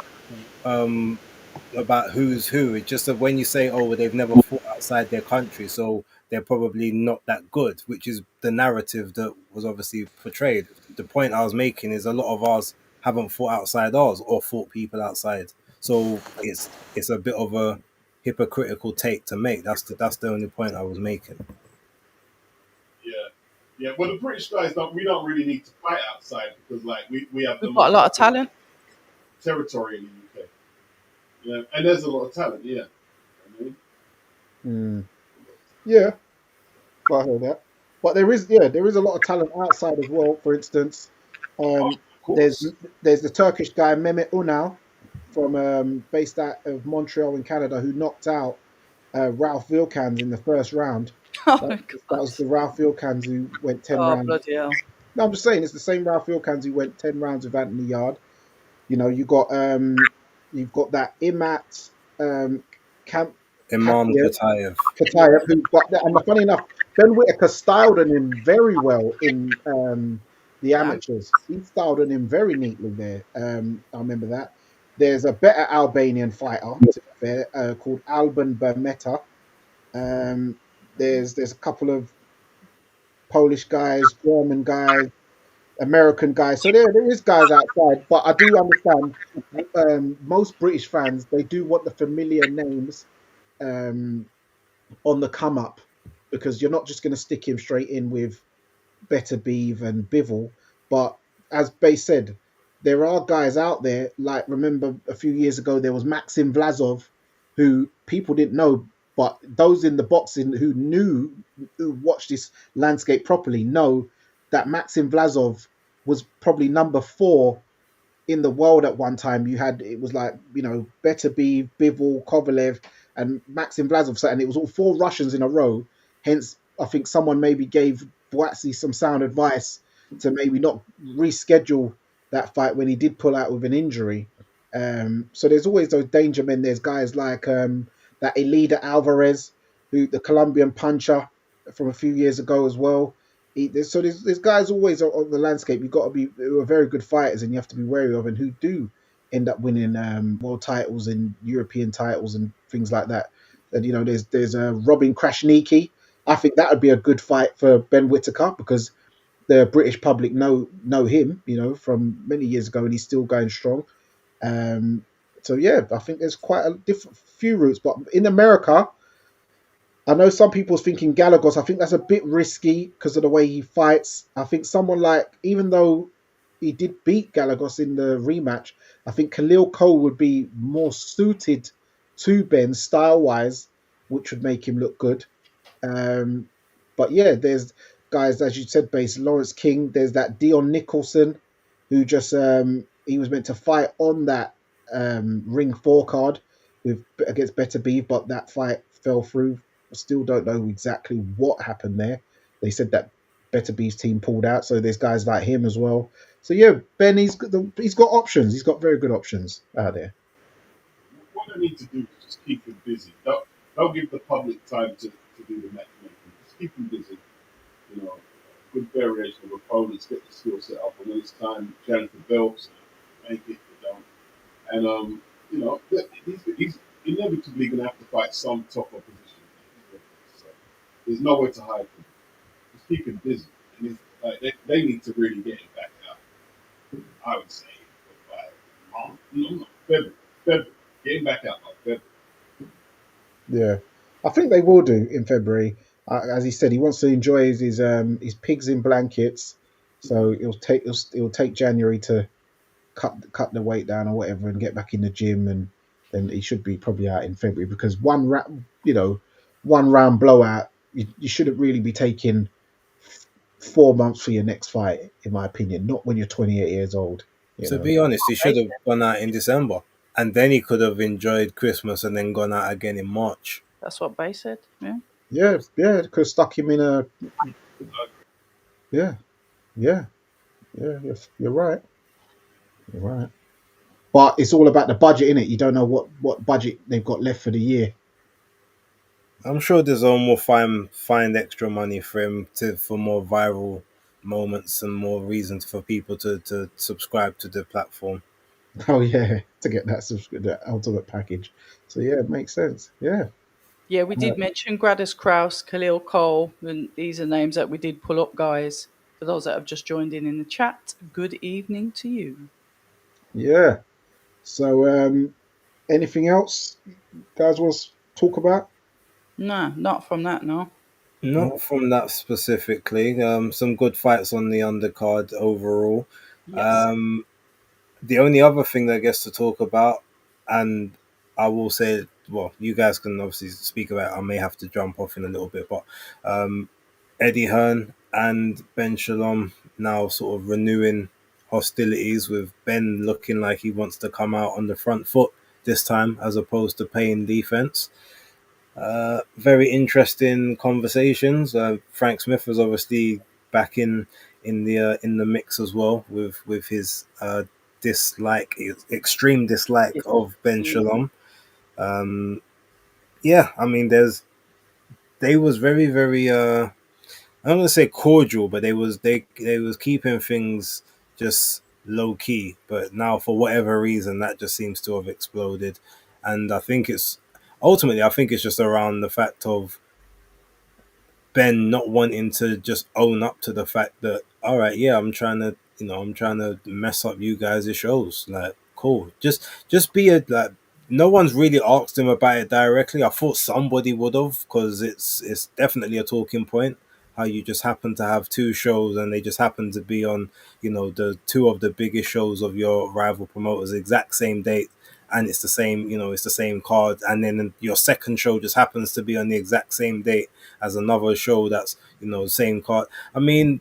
about who's who. It's just that when you say, oh, they've never fought outside their country, so they're probably not that good, which is the narrative that was obviously portrayed. The point I was making is a lot of ours haven't fought outside ours or fought people outside. So it's a bit of a hypocritical take to make. That's the only point I was making. Yeah. Well, the British guys we don't really need to fight outside because like we have We've got a lot of talent. territory in the UK. Yeah, and there's a lot of talent. Yeah. I mean, Yeah. I heard that. But there is a lot of talent outside as well. For instance, of there's course. the Turkish guy Mehmet Unal from based out of Montreal in Canada who knocked out Ralph Vilkans in the first round. Oh That, my that was god. the Ralph Vilkans who went 10 Oh rounds. bloody hell. No, I'm just saying it's the same Ralph Vilkans who went 10 rounds with Anthony Yard. You know, you've got that Imat Camp Imam Katayev, Katayev. who got that. And funny enough, Ben Whitaker styled on him very well in the amateurs. He styled on him very neatly there. I remember that. There's a better Albanian fighter, to be fair, called Alban Bermeta. There's a couple of Polish guys, German guys, American guys. So there is guys outside, but I do understand most British fans, they do want the familiar names on the come up because you're not just going to stick him straight in with Better Beeve and Bivol. But as Bay said, there are guys out there, like remember a few years ago, there was Maxim Vlasov, who people didn't know, but those in the boxing who watched this landscape properly, know that Maxim Vlasov was probably number 4 in the world at one time. It was like, you know, Better Beeve, Bivol, Kovalev, and Maxim Vlasov, and it was all 4 Russians in a row. Hence, I think someone maybe gave Boatsi some sound advice to maybe not reschedule that fight when he did pull out with an injury. So there's always those danger men. There's guys like that Elida Alvarez, who the Colombian puncher from a few years ago as well. There's guys always on the landscape. You've got to be who are very good fighters, and you have to be wary of, and who do end up winning world titles and European titles and things like that. And you know, there's Robin Krasniqi. I think that would be a good fight for Ben Whitaker because the British public know him, you know, from many years ago, and he's still going strong. So yeah, I think there's quite a few routes. But in America, I know some people's thinking Galagos. I think that's a bit risky because of the way he fights. I think someone like, even though he did beat Galagos in the rematch, I think Khalil Cole would be more suited to Ben style-wise, which would make him look good. But yeah, there's guys, as you said, base Lawrence King. There's that Dion Nicholson, who just he was meant to fight on that ring 4 card against Better Beeve, but that fight fell through. I still don't know exactly what happened there. They said that Better Beeve's team pulled out, so there's guys like him as well. So yeah, Ben, he's got options. He's got very good options out there. What they need to do is just keep him busy. Don't give the public time to do the matchmaking. Just keep them busy. You know, good variation of opponents, get the skill set up, and when it's time, Jennifer Belts, make it, you know. And you know, he's inevitably going to have to fight some top opposition. So there's nowhere to hide from him. Just keep him busy, and like they need to really get him back out. I would say by March, no, February, February, get him back out by February. Yeah, I think they will do in February. As he said, he wants to enjoy his pigs in blankets, so it'll take January to cut the weight down or whatever and get back in the gym, and then he should be probably out in February because one round blowout, you shouldn't really be taking 4 months for your next fight, in my opinion. Not when you're 28 years old. You To know. be honest, he should have gone out in December, and then he could have enjoyed Christmas and then gone out again in March. That's what Bay said. Yeah. Yeah, it could have stuck him in a. Yeah, yeah, yeah. You're right. You're right. But it's all about the budget, innit? You don't know what budget they've got left for the year. I'm sure DAZN will find extra money for him for more viral moments and more reasons for people to subscribe to the platform. Oh yeah, to get that ultimate package. So yeah, it makes sense. Yeah. Yeah, we did mention Gradus Kraus, Khalil Cole, and these are names that we did pull up, guys. For those that have just joined in the chat, good evening to you. Yeah. So anything else guys want to talk about? No, not from that, no. Not from that specifically. Some good fights on the undercard overall. Yes. The only other thing that gets to talk about, and I will say, well, you guys can obviously speak about it. I may have to jump off in a little bit, but Eddie Hearn and Ben Shalom now sort of renewing hostilities, with Ben looking like he wants to come out on the front foot this time as opposed to playing defense. Very interesting conversations. Frank Smith was obviously back in the mix as well with his extreme dislike of Ben Shalom. Yeah, I mean, they was very very. I'm gonna say cordial, but they was keeping things just low key. But now, for whatever reason, that just seems to have exploded, and I think it's just around the fact of Ben not wanting to just own up to the fact that, all right, yeah, I'm trying to mess up you guys' shows. Like, cool, just be a like. No one's really asked him about it directly. I thought somebody would have, because it's definitely a talking point. How you just happen to have two shows and they just happen to be on, the two of the biggest shows of your rival promoters, exact same date, and it's the same, it's the same card, and then your second show just happens to be on the exact same date as another show that's the same card. I mean,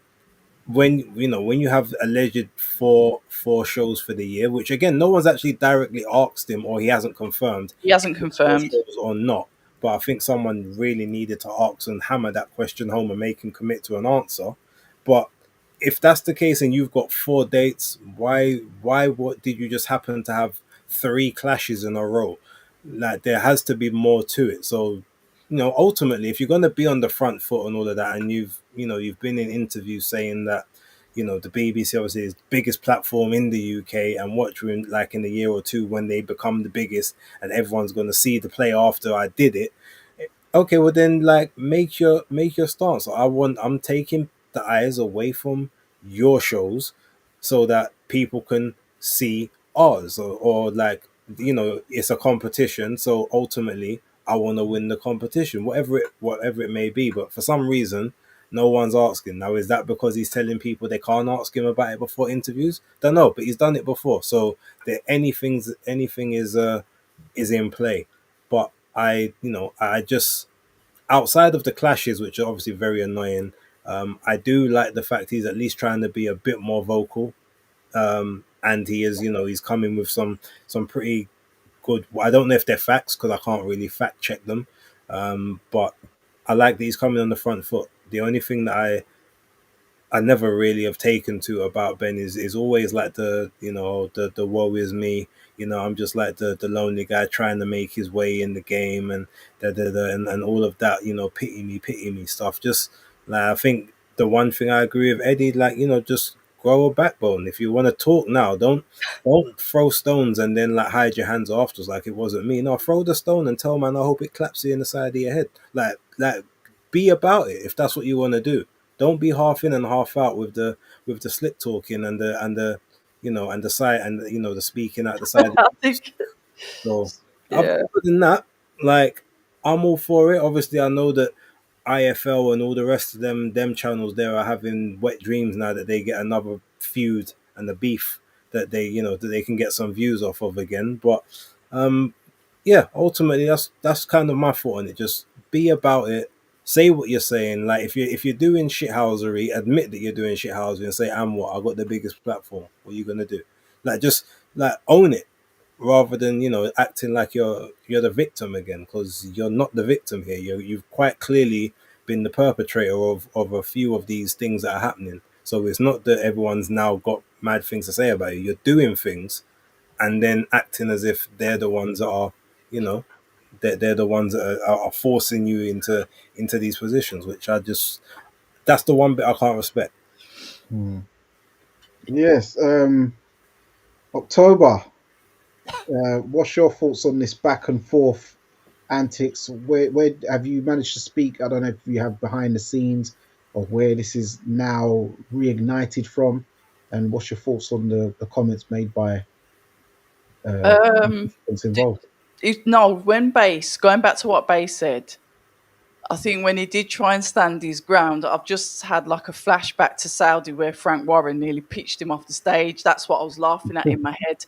when you have alleged four shows for the year, which again no one's actually directly asked him, or he hasn't confirmed He hasn't confirmed. or not, but I think someone really needed to ask and hammer that question home and make him commit to an answer. But if that's the case and you've got 4 dates, what did you just happen to have 3 clashes in a row? Like, there has to be more to it. So ultimately, if you're going to be on the front foot and all of that, and you've been in interviews saying that the BBC obviously is the biggest platform in the UK, and watch like in a year or two when they become the biggest and everyone's going to see the play after I did it. Okay, well then, like, make your stance. I'm taking the eyes away from your shows so that people can see ours, or like, it's a competition, so ultimately I want to win the competition, whatever it may be. But for some reason, no one's asking. Now, is that because he's telling people they can't ask him about it before interviews? Don't know, but he's done it before, so that anything is in play. But I just, outside of the clashes, which are obviously very annoying, I do like the fact he's at least trying to be a bit more vocal. And he is, he's coming with some pretty good. I don't know if they're facts because I can't really fact check them, but I like that he's coming on the front foot. The only thing that I never really have taken to about Ben is always like the, you know, the woe is me, you know, I'm just like the lonely guy trying to make his way in the game, and and all of that, you know, pity me stuff. Just like, I think the one thing I agree with Eddie, like, you know, just grow a backbone. If you want to talk now, don't throw stones and then like hide your hands afterwards like it wasn't me. No, throw the stone and tell man I hope it claps you in the side of your head. Like be about it if that's what you want to do. Don't be half in and half out with the slip talking and the you know, and the side, and you know, the speaking out the side. I think, So yeah. other than that, like, I'm all for it. Obviously, I know that IFL and all the rest of them channels there are having wet dreams now that they get another feud and the beef that they, you know, that they can get some views off of again. But um, yeah, ultimately that's kind of my thought on it. Just be about it. Say what you're saying. Like, if you're doing shithousery, admit that you're doing shithousery and say, "I'm what? I got the biggest platform. What are you gonna do?" Like, just like own it, rather than, you know, acting like you're the victim again, because you're not the victim here. You've quite clearly been the perpetrator of a few of these things that are happening. So it's not that everyone's now got mad things to say about you. You're doing things and then acting as if they're the ones that are, you know, they're the ones that are forcing you into these positions, which I just, that's the one bit I can't respect. Yes. October. What's your thoughts on this back and forth antics? Where have you managed to speak? I don't know if you have behind the scenes of where this is now reignited from, and what's your thoughts on the comments made by Um, participants involved? no, when Base, going back to what Base said, I think when he did try and stand his ground, I've just had like a flashback to Saudi where Frank Warren nearly pitched him off the stage. That's what I was laughing at in my head.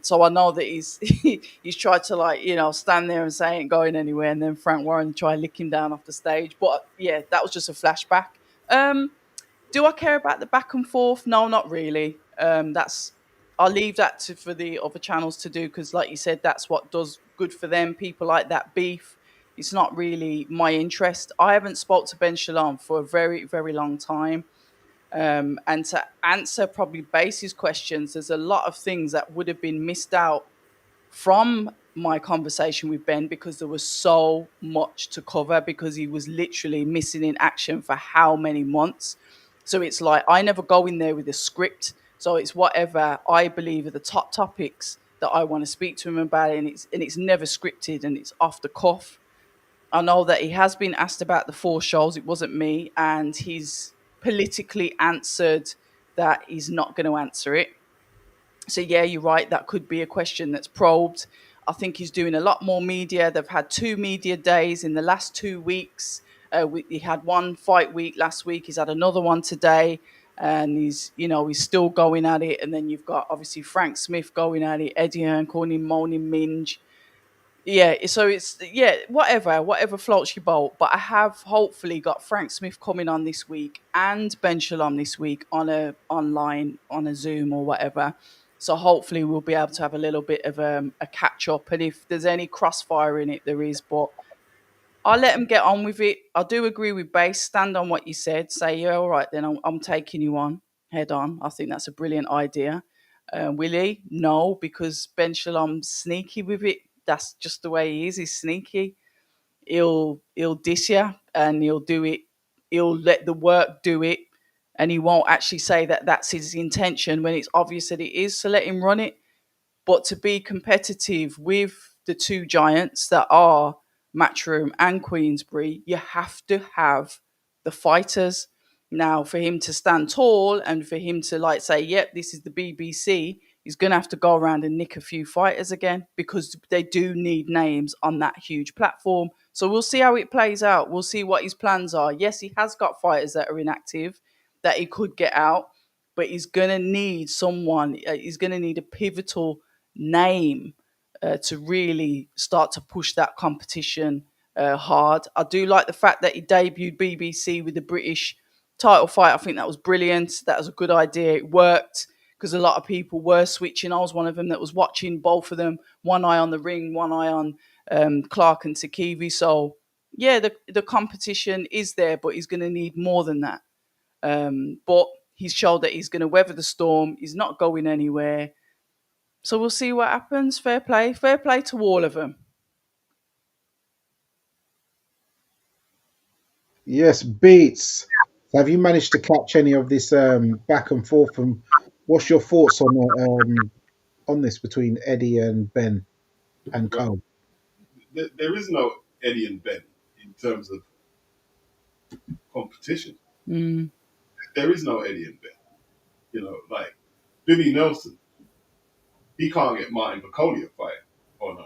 So I know that he's he's tried to, like, you know, stand there and say ain't going anywhere, and then Frank Warren try and lick him down off the stage. But yeah, that was just a flashback. Um, do I care about the back and forth? No, not really. That's, I'll leave that for the other channels to do, because, like you said, that's what does good for them. People like that beef. It's not really my interest. I haven't spoke to Ben Shalom for a very, very long time. And to answer probably Base's questions, there's a lot of things that would have been missed out from my conversation with Ben, because there was so much to cover, because he was literally missing in action for how many months. So it's like I never go in there with a script. So it's whatever I believe are the top topics that I want to speak to him about, and it's never scripted and it's off the cuff. I know that he has been asked about the 4 shows. It wasn't me, and he's politically answered that he's not going to answer it. So yeah, you're right. That could be a question that's probed. I think he's doing a lot more media. They've had 2 media days in the last 2 weeks. He had one fight week last week. He's had another one today, and he's, you know, he's still going at it. And then you've got obviously Frank Smith going at it, Eddie Hearn calling him moaning minge. Yeah, so it's, yeah, whatever floats your boat. But I have hopefully got Frank Smith coming on this week and Ben Shalom this week on a online on a Zoom or whatever. So hopefully we'll be able to have a little bit of a catch up. And if there's any crossfire in it, there is. But I'll let them get on with it. I do agree with Base. Stand on what you said. Say, yeah, all right, then I'm taking you on head on. I think that's a brilliant idea. Willie, no, because Ben Shalom's sneaky with it. That's just the way he is. He's sneaky. He'll diss you, and he'll do it. He'll let the work do it, and he won't actually say that that's his intention when it's obvious that it is. So let him run it. But to be competitive with the two giants that are Matchroom and Queensbury, you have to have the fighters. Now, for him to stand tall and for him to, like, say, yep, this is the BBC, he's going to have to go around and nick a few fighters again, because they do need names on that huge platform. So we'll see how it plays out. We'll see what his plans are. Yes, he has got fighters that are inactive that he could get out, but he's going to need someone, he's going to need a pivotal name to really start to push that competition hard. I do like the fact that he debuted BBC with the British title fight. I think that was brilliant. That was a good idea. It worked, because a lot of people were switching. I was one of them that was watching both of them, one eye on the ring, one eye on Clark and Sakivi. So yeah, the competition is there, but he's going to need more than that. But he's showed that he's going to weather the storm. He's not going anywhere. So we'll see what happens. Fair play to all of them. Yes, Beats. Have you managed to catch any of this back and forth? And what's your thoughts on this between Eddie and Ben and Well, Co? there is no Eddie and Ben in terms of competition. Mm. There is no Eddie and Ben. You know, like Billy Nelson, he can't get Martin Bacoli a fight on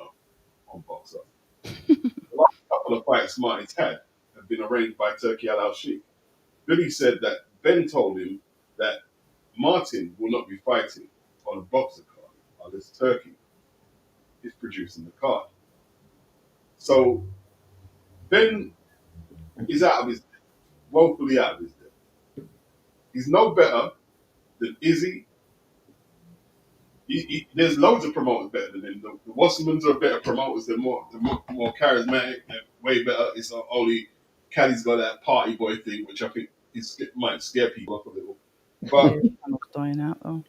Boxer. The last couple of fights Martin's had have been arranged by Turki Al Sheikh. Billy said that Ben told him that Martin will not be fighting on a Boxer card unless Turkey is producing the card. So Ben is out of his depth, woefully out of his depth. He's no better than Izzy. There's loads of promoters better than him. The Wassermans are better promoters. They're more charismatic. They're way better. It's not only Caddy's got that party boy thing, which I think might scare people off a little. But I'm not dying out though.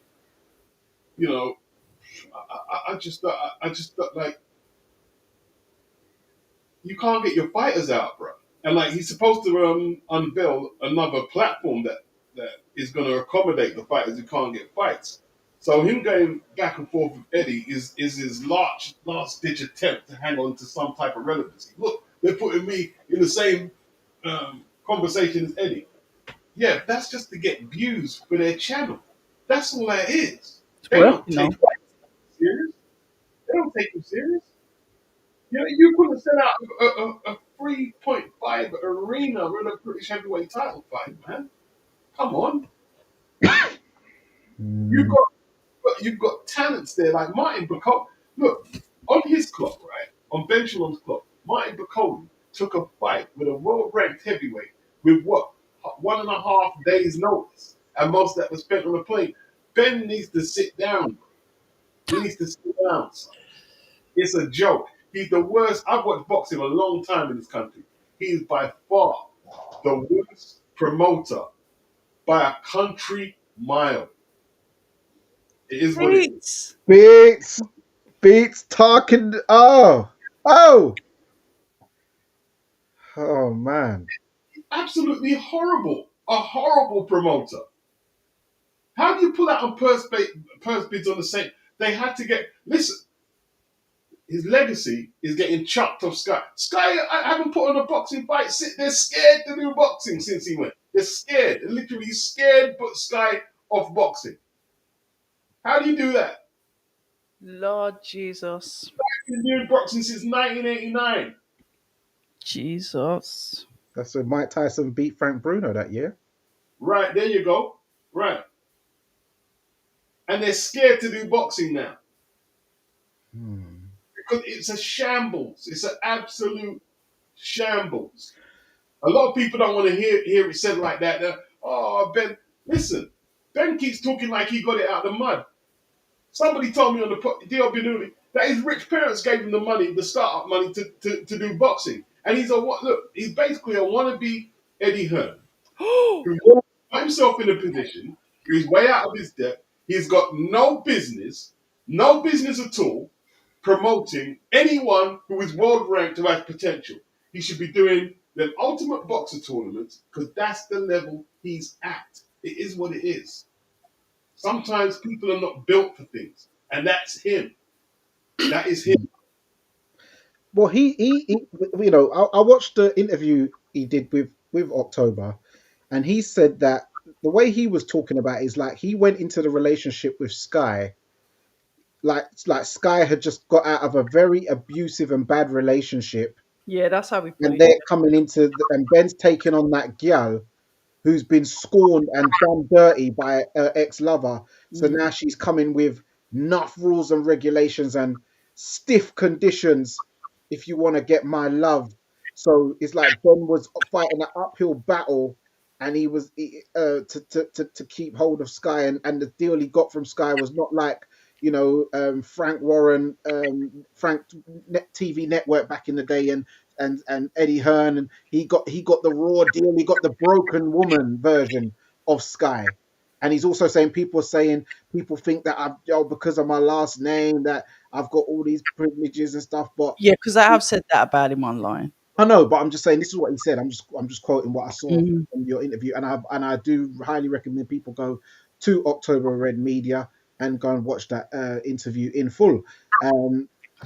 you know, I just like you can't get your fighters out, bro. And like he's supposed to unveil another platform that is going to accommodate the fighters who can't get fights. So him going back and forth with Eddie is his last ditch attempt to hang on to some type of relevancy. Look, they're putting me in the same conversation as Eddie. Yeah, that's just to get views for their channel. That's all that is. They don't take you serious. They don't take you serious. You know, you could have set out a 3.5 arena with a British heavyweight title fight, man. Come on. You've got talents there like Martin Bacoli. Look, on his clock, right? On Ben Shalom's clock, Martin Bacoli took a fight with a world-ranked heavyweight with what? 1.5 days notice. And most of that was spent on a plane. Ben needs to sit down. He needs to sit down, son. It's a joke. He's the worst. I've watched boxing a long time in this country. He's by far the worst promoter by a country mile. It is what it is. Beats talking. Oh man. Absolutely horrible. A horrible promoter. How do you pull out on purse bids on the same? They had to get. Listen, his legacy is getting chucked off Sky. Sky, I haven't put on a boxing fight. They're scared to do boxing since he went. They're scared. They're literally scared to put Sky off boxing. How do you do that? Lord Jesus. Sky's been doing boxing since 1989. Jesus. That's when Mike Tyson beat Frank Bruno that year. Right, there you go. Right. And they're scared to do boxing now. Because it's a shambles. It's an absolute shambles. A lot of people don't want to hear it said like that. Oh, Ben, listen. Ben keeps talking like he got it out of the mud. Somebody told me on the D.L. Benuli that his rich parents gave him the money, the startup money to do boxing. And he's he's basically a wannabe Eddie Hearn. Who put himself in a position, he's way out of his depth. He's got no business at all, promoting anyone who is world ranked who has potential. He should be doing the Ultimate Boxer tournaments because that's the level he's at. It is what it is. Sometimes people are not built for things, and that's him. That is him. Well, he you know, I watched the interview he did with October, and he said that the way he was talking about is like he went into the relationship with Sky like Sky had just got out of a very abusive and bad relationship, Yeah, that's how we put and it. they're coming into and Ben's taking on that gal who's been scorned and done dirty by her ex-lover. So now she's coming with enough rules and regulations and stiff conditions if you want to get my love. So it's like Ben was fighting an uphill battle, and he was to keep hold of Sky, and the deal he got from Sky was not like, you know, Frank Warren, Frank TV Network back in the day, and Eddie Hearn, and he got the raw deal. He got the broken woman version of Sky. And he's also saying people think that because of my last name that I've got all these privileges and stuff. But Yeah, because I have said that about him online. I know, but I'm just saying this is what he said. I'm just quoting what I saw Mhm. from your interview, and I do highly recommend people go to October Red Media and go and watch that interview in full.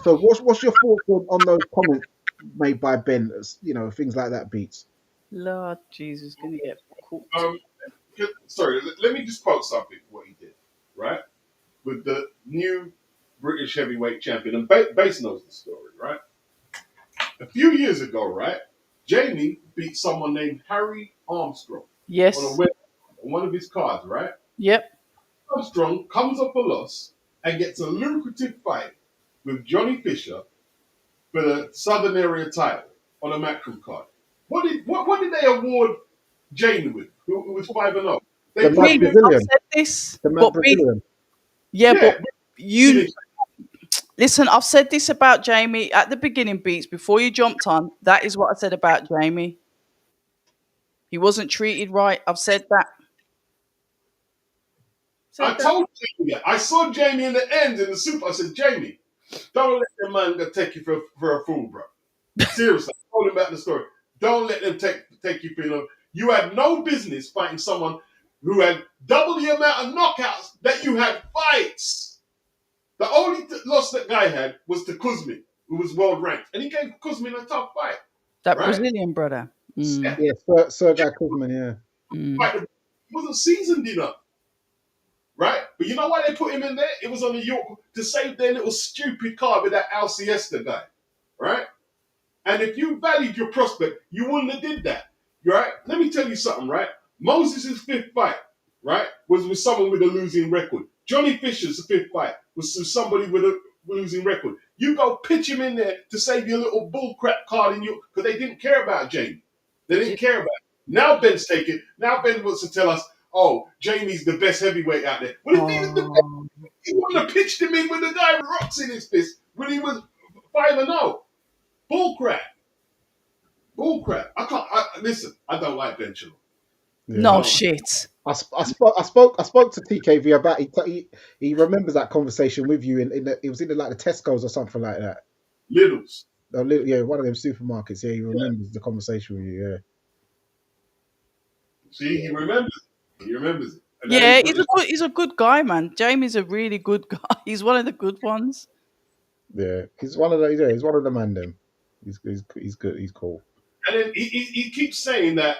So what's your thoughts on those comments made by Ben? Things like that. Beats. Lord Jesus, gonna get cooked. Sorry, let me just quote something what he did, right? With the new British heavyweight champion, and Base knows the story, right? A few years ago, right, Jamie beat someone named Harry Armstrong on Yes. on one of his cards, right? Yep. Armstrong comes up a loss and gets a lucrative fight with Johnny Fisher for the Southern Area title on a Matchroom card. What did they award Jamie with, who was 5-0? The They put Mad him Beats, in, I've Brazilian. said this, The Mad but Beats, Brazilian. yeah, yeah, but you listen. I've said this about Jamie at the beginning. Beats, before you jumped on, that is what I said about Jamie. He wasn't treated right. I've said that. I Said that. told Jamie that. I saw Jamie in the end in the super. I said, Jamie, don't let the man go take you for a fool, bro. Seriously, I told him about the story. Don't let them take you for you had no business fighting someone who had double the amount of knockouts that you had fights. The only loss that guy had was to Kuzmin, who was world ranked, and he gave Kuzmin a tough fight, That right? Brazilian brother. Mm, Yeah, Sergei Kuzmin. Yeah. mm. He wasn't seasoned enough. Right? But you know why they put him in there? It was on the York to save their little stupid card with that Al Siesta guy. Right? And if you valued your prospect, you wouldn't have did that. Right? Let me tell you something, right? Moses' fifth fight, right, was with someone with a losing record. Johnny Fisher's fifth fight was with somebody with a losing record. You go pitch him in there to save your little bullcrap card in you because they didn't care about Jamie. They didn't care about it. Now Ben's taking. Now Ben wants to tell us, oh, Jamie's the best heavyweight out there. Well, if he was the best, Oh, he wouldn't have pitched him in with the guy with rocks in his fist when he was 5-0. Bullcrap. Bullcrap. Listen. I don't like Ben Chilwell. Yeah. no shit. I spoke to TKV about he remembers that conversation with you it was in like the Tesco's or something like that. Littles. Yeah, one of them supermarkets. Yeah, he remembers the conversation with you. Yeah. See, he remembers it. He remembers it. And now Yeah, he put he's a good guy, man. Jamie's a really good guy. He's one of the good ones. Yeah, he's one of the he's one of the man them. He's good. He's cool. and then he keeps saying that,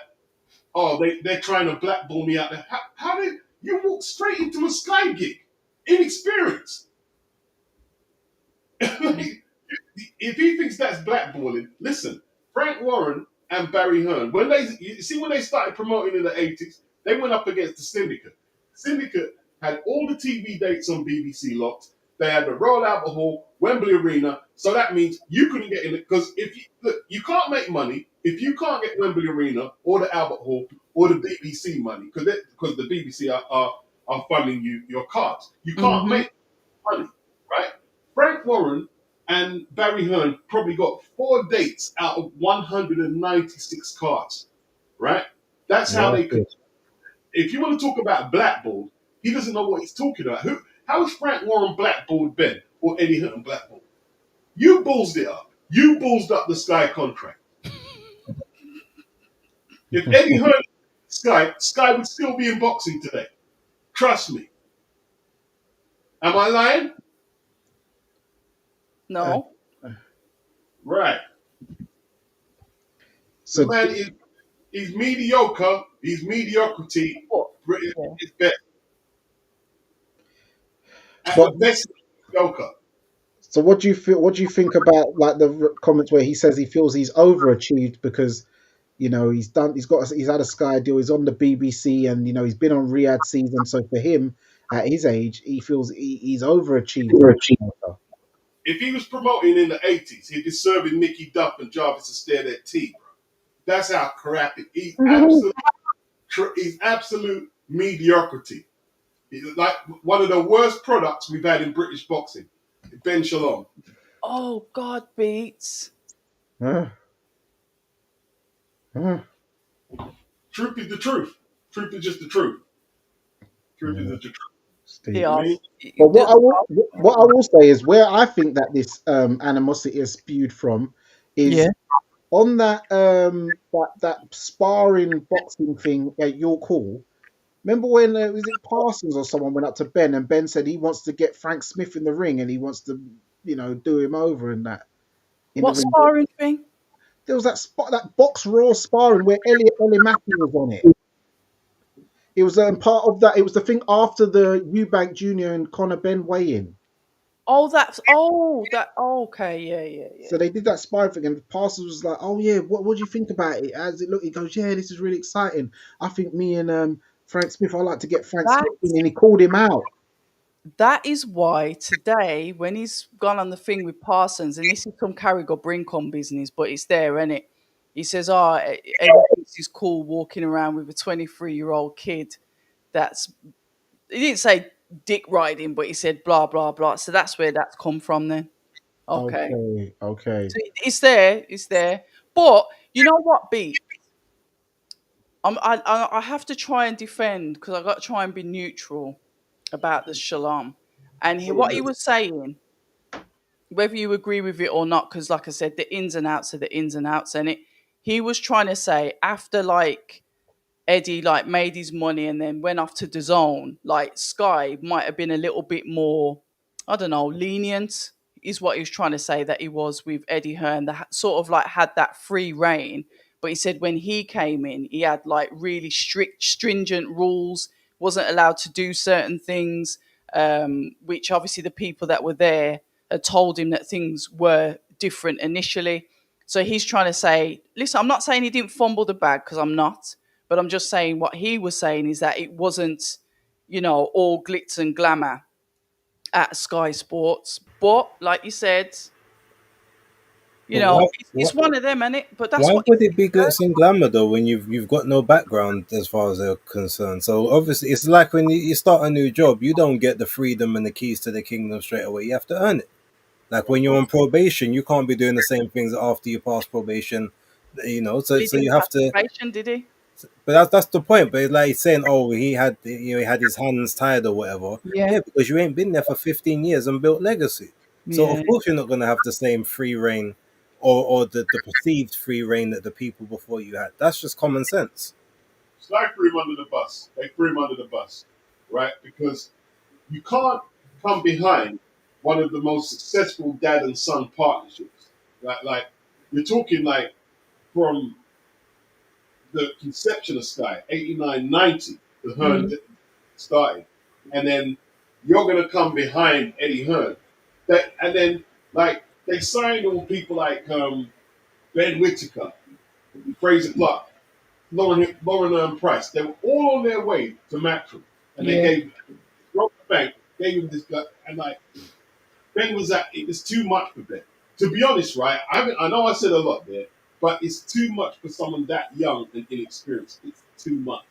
oh, they're trying to blackball me out there. How did you walk straight into a Sky gig? Inexperienced. If he thinks that's blackballing, listen, Frank Warren and Barry Hearn, when they started promoting in the 80s, they went up against the Syndicate. Syndicate had all the TV dates on BBC locked. They had the Royal Albert Hall, Wembley Arena. So that means you couldn't get in it because you can't make money if you can't get Wembley Arena or the Albert Hall or the BBC money because the BBC are funding your cards. You can't Mhm. make money, right? Frank Warren and Barry Hearn probably got 4 dates out of 196 cards, right? That's how Yeah, they that's could. good. If you want to talk about blackballed, he doesn't know what he's talking about. How is Frank Warren blackballed Ben or Eddie Hearn blackballed? You ballsed it up. You ballsed up the Sky contract. If Eddie Hearn Sky would still be in boxing today. Trust me. Am I lying? No. Right. So The man he's mediocre. He's mediocrity. What? It's best. At the but best, mediocre. so what do you feel? What do you think about like the comments where he says he feels he's overachieved because he's had a Sky deal, he's on the BBC, and he's been on Riyadh season. So for him, at his age, he feels he's overachieved. If he was promoting in the 80s, he'd be serving Mickey Duff and Jarvis Astaire at tea, bro. That's how crappy. He's absolute mediocrity. He's like one of the worst products we've had in British boxing. Ben Shalom. Oh God, Beats. Huh? Huh? Truth is the truth. Truth is just the truth. Truth is Yeah, just the truth. Steve. You know what I Yeah. mean? But Just, what I will say is where I think that this animosity is spewed from yeah. is on that sparring boxing thing at York Hall. Remember when was it Parsons or someone went up to Ben and Ben said he wants to get Frank Smith in the ring and he wants to, do him over and that in the What ring. sparring thing? There was that Box Raw sparring where Ellie Matthew was on it. It was part of that. It was the thing after the Eubank Jr. and Conor Ben weigh-in. Oh, okay, yeah. So they did that sparring thing, and Parsons was like, "Oh yeah, what do you think about it? How's it look?" He goes, "Yeah, this is really exciting. I think me and Frank Smith. I like to get Frank That Smith in," and he called him out. that is why today, when he's gone on the thing with Parsons, and this is some Carragher Brincon business, but it's there, isn't it? He says, "Oh, Eddie thinks he's cool walking around with a 23-year-old kid." That's He didn't say dick riding, but he said blah blah blah. So that's where that's come from then. Okay, Okay, okay. so it's there, it's there. But you know what, B? I have to try and defend because I got to try and be neutral about the shalom, and what he was saying, whether you agree with it or not, because like I said, the ins and outs are the ins and outs, and he was trying to say after like Eddie like made his money and then went off to the zone, like Sky might have been a little bit more, I don't know, lenient, is what he was trying to say that he was with Eddie Hearn, that sort of like had that free reign. But he said when he came in, he had like really strict, stringent rules, wasn't allowed to do certain things, which obviously the people that were there had told him that things were different initially. So he's trying to say, listen, I'm not saying he didn't fumble the bag because I'm not. But I'm just saying what he was saying is that it wasn't, all glitz and glamour at Sky Sports. But like you said, But why, it's one of them, isn't it? But that's why what would it be glitz and glamour though when you've got no background as far as they're concerned? So obviously it's like when you start a new job, you don't get the freedom and the keys to the kingdom straight away. You have to earn it. Like when you're on probation, you can't be doing the same things after you pass probation. So he so didn't you have pass to. probation, did he? But that's the point. But it's like saying, oh, he had his hands tied or whatever. Yeah, Yeah, because you ain't been there for 15 years and built legacy. So yeah. of course you're not going to have the same free reign, or the perceived free reign that the people before you had. That's just common sense. Sky threw him under the bus. They threw him under the bus, right? Because you can't come behind one of the most successful dad and son partnerships. Like you're talking like from the conception of Sky, 89, 90, the Hearn Mm. started. And then you're going to come behind Eddie Hearn. And then, like, they signed all people like Ben Whitaker, Fraser Clark, Lauren Price. They were all on their way to Matchroom. And they Yeah. broke the bank, gave him this guy. And, like, Ben it was too much for Ben. To be honest, right, I know I said a lot there, but it's too much for someone that young and inexperienced. It's too much.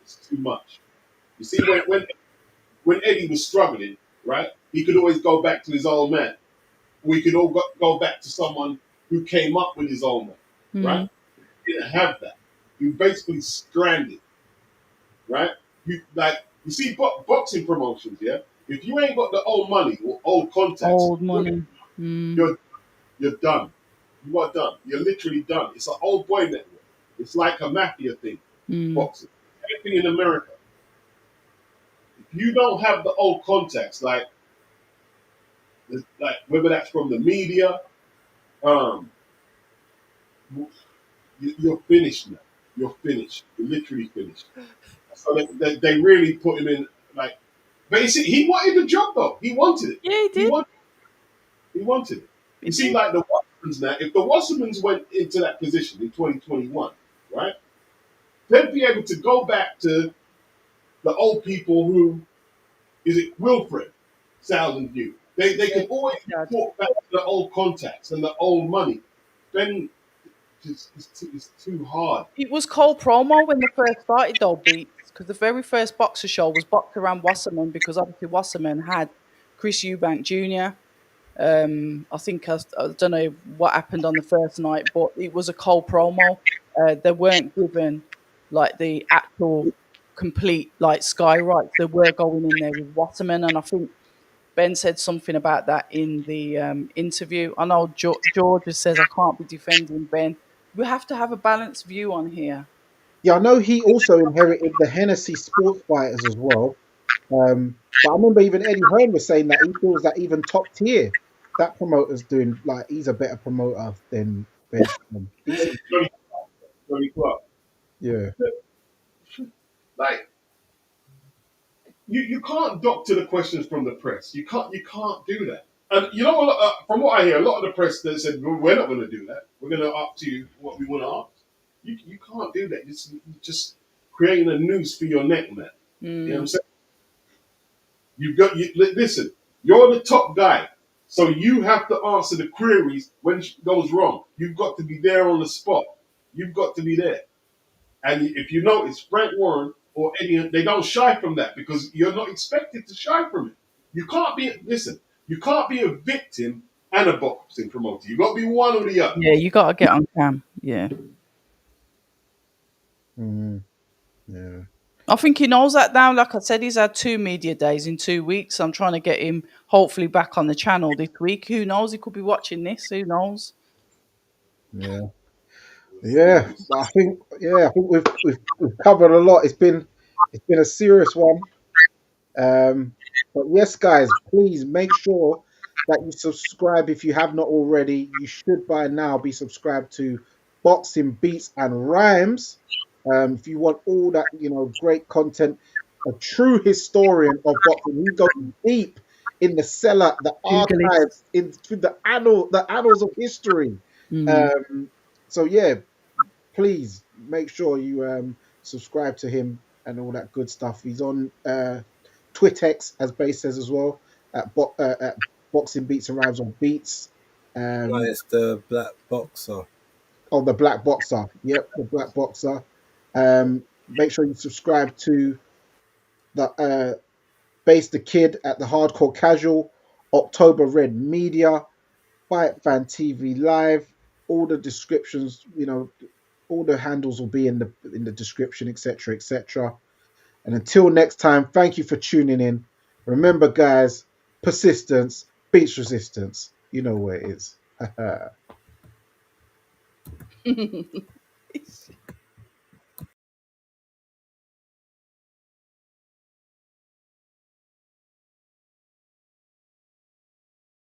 It's too much. You see, when Eddie was struggling, right, he could always go back to his old man. We could all go back to someone who came up with his old man, right? Mm. He didn't have that. You basically stranded, right? You see boxing promotions, yeah. If you ain't got the old money or old contacts, Old money. Mm. you're done. You are done. You're literally done. It's an old boy network. It's like a mafia thing. Mm. Boxing. Anything in America. If you don't have the old contacts, like whether that's from the media, um, you're finished now. You're finished. You're literally finished. So they really put him in like. Basically, he wanted the job though. He wanted it. Yeah, he He did. wanted. He wanted it. He You see, did. like the Wassermans now. If the Wassermans went into that position in 2021, right, they'd be able to go back to the old people who is it Wilfred Sound View. They can always Dad. talk back to the old contacts and the old money. Then it's too hard. It was cold promo when they first started, though, Beats, because the very first boxer show was boxed around Wasserman because obviously Wasserman had Chris Eubank Jr. I think I don't know what happened on the first night, but it was a cold promo. They weren't given like the actual complete like skywrite. They were going in there with Waterman, and I think Ben said something about that in the interview. I know George says I can't be defending Ben. We have to have a balanced view on here. Yeah, I know he also inherited the Hennessy Sports Fighters as well. But I remember even Eddie Hearn was saying that he feels that even top tier, that promoter's doing like he's a better promoter than Ben. Johnny Clark. Yeah. Like you can't doctor the questions from the press. You can't do that. And you know what? From what I hear, a lot of the press that said we're not going to do that. We're going to ask you what we want to ask. You can't do that. You're just creating a noose for your neck, man. You know what I'm saying? Listen. You're the top guy, so you have to answer the queries when it goes wrong. You've got to be there on the spot. You've got to be there. And if you notice, Frank Warren or Eddie, they don't shy from that because you're not expected to shy from it. You can't be a victim and a boxing promoter. You've got to be one or the other. Yeah, you got to get on cam. Yeah. Yeah. I think he knows that now. Like I said, he's had 2 media days in 2 weeks. I'm trying to get him hopefully back on the channel this week. Who knows? He could be watching this. Who knows? Yeah. Yeah. I think we've covered a lot. It's been a serious one. But yes, guys, please make sure that you subscribe if you have not already. You should by now be subscribed to Boxing Beats and Rhymes. If you want all that, great content, a true historian of boxing. He goes deep in the cellar, the archives, into the annals of history. So yeah, please make sure you subscribe to him and all that good stuff. He's on Twitex, as Base says as well, at Boxing Beats and Rhymes on Beats. It's the Black Boxer. Oh, the Black Boxer. Yep, the Black Boxer. Make sure you subscribe to the Base the Kid at the Hardcore Casual, October Red Media, Fight Fan TV Live. All the descriptions, all the handles will be in the description, etc., etc. And until next time, thank you for tuning in. Remember, guys, persistence beats resistance. You know where it is.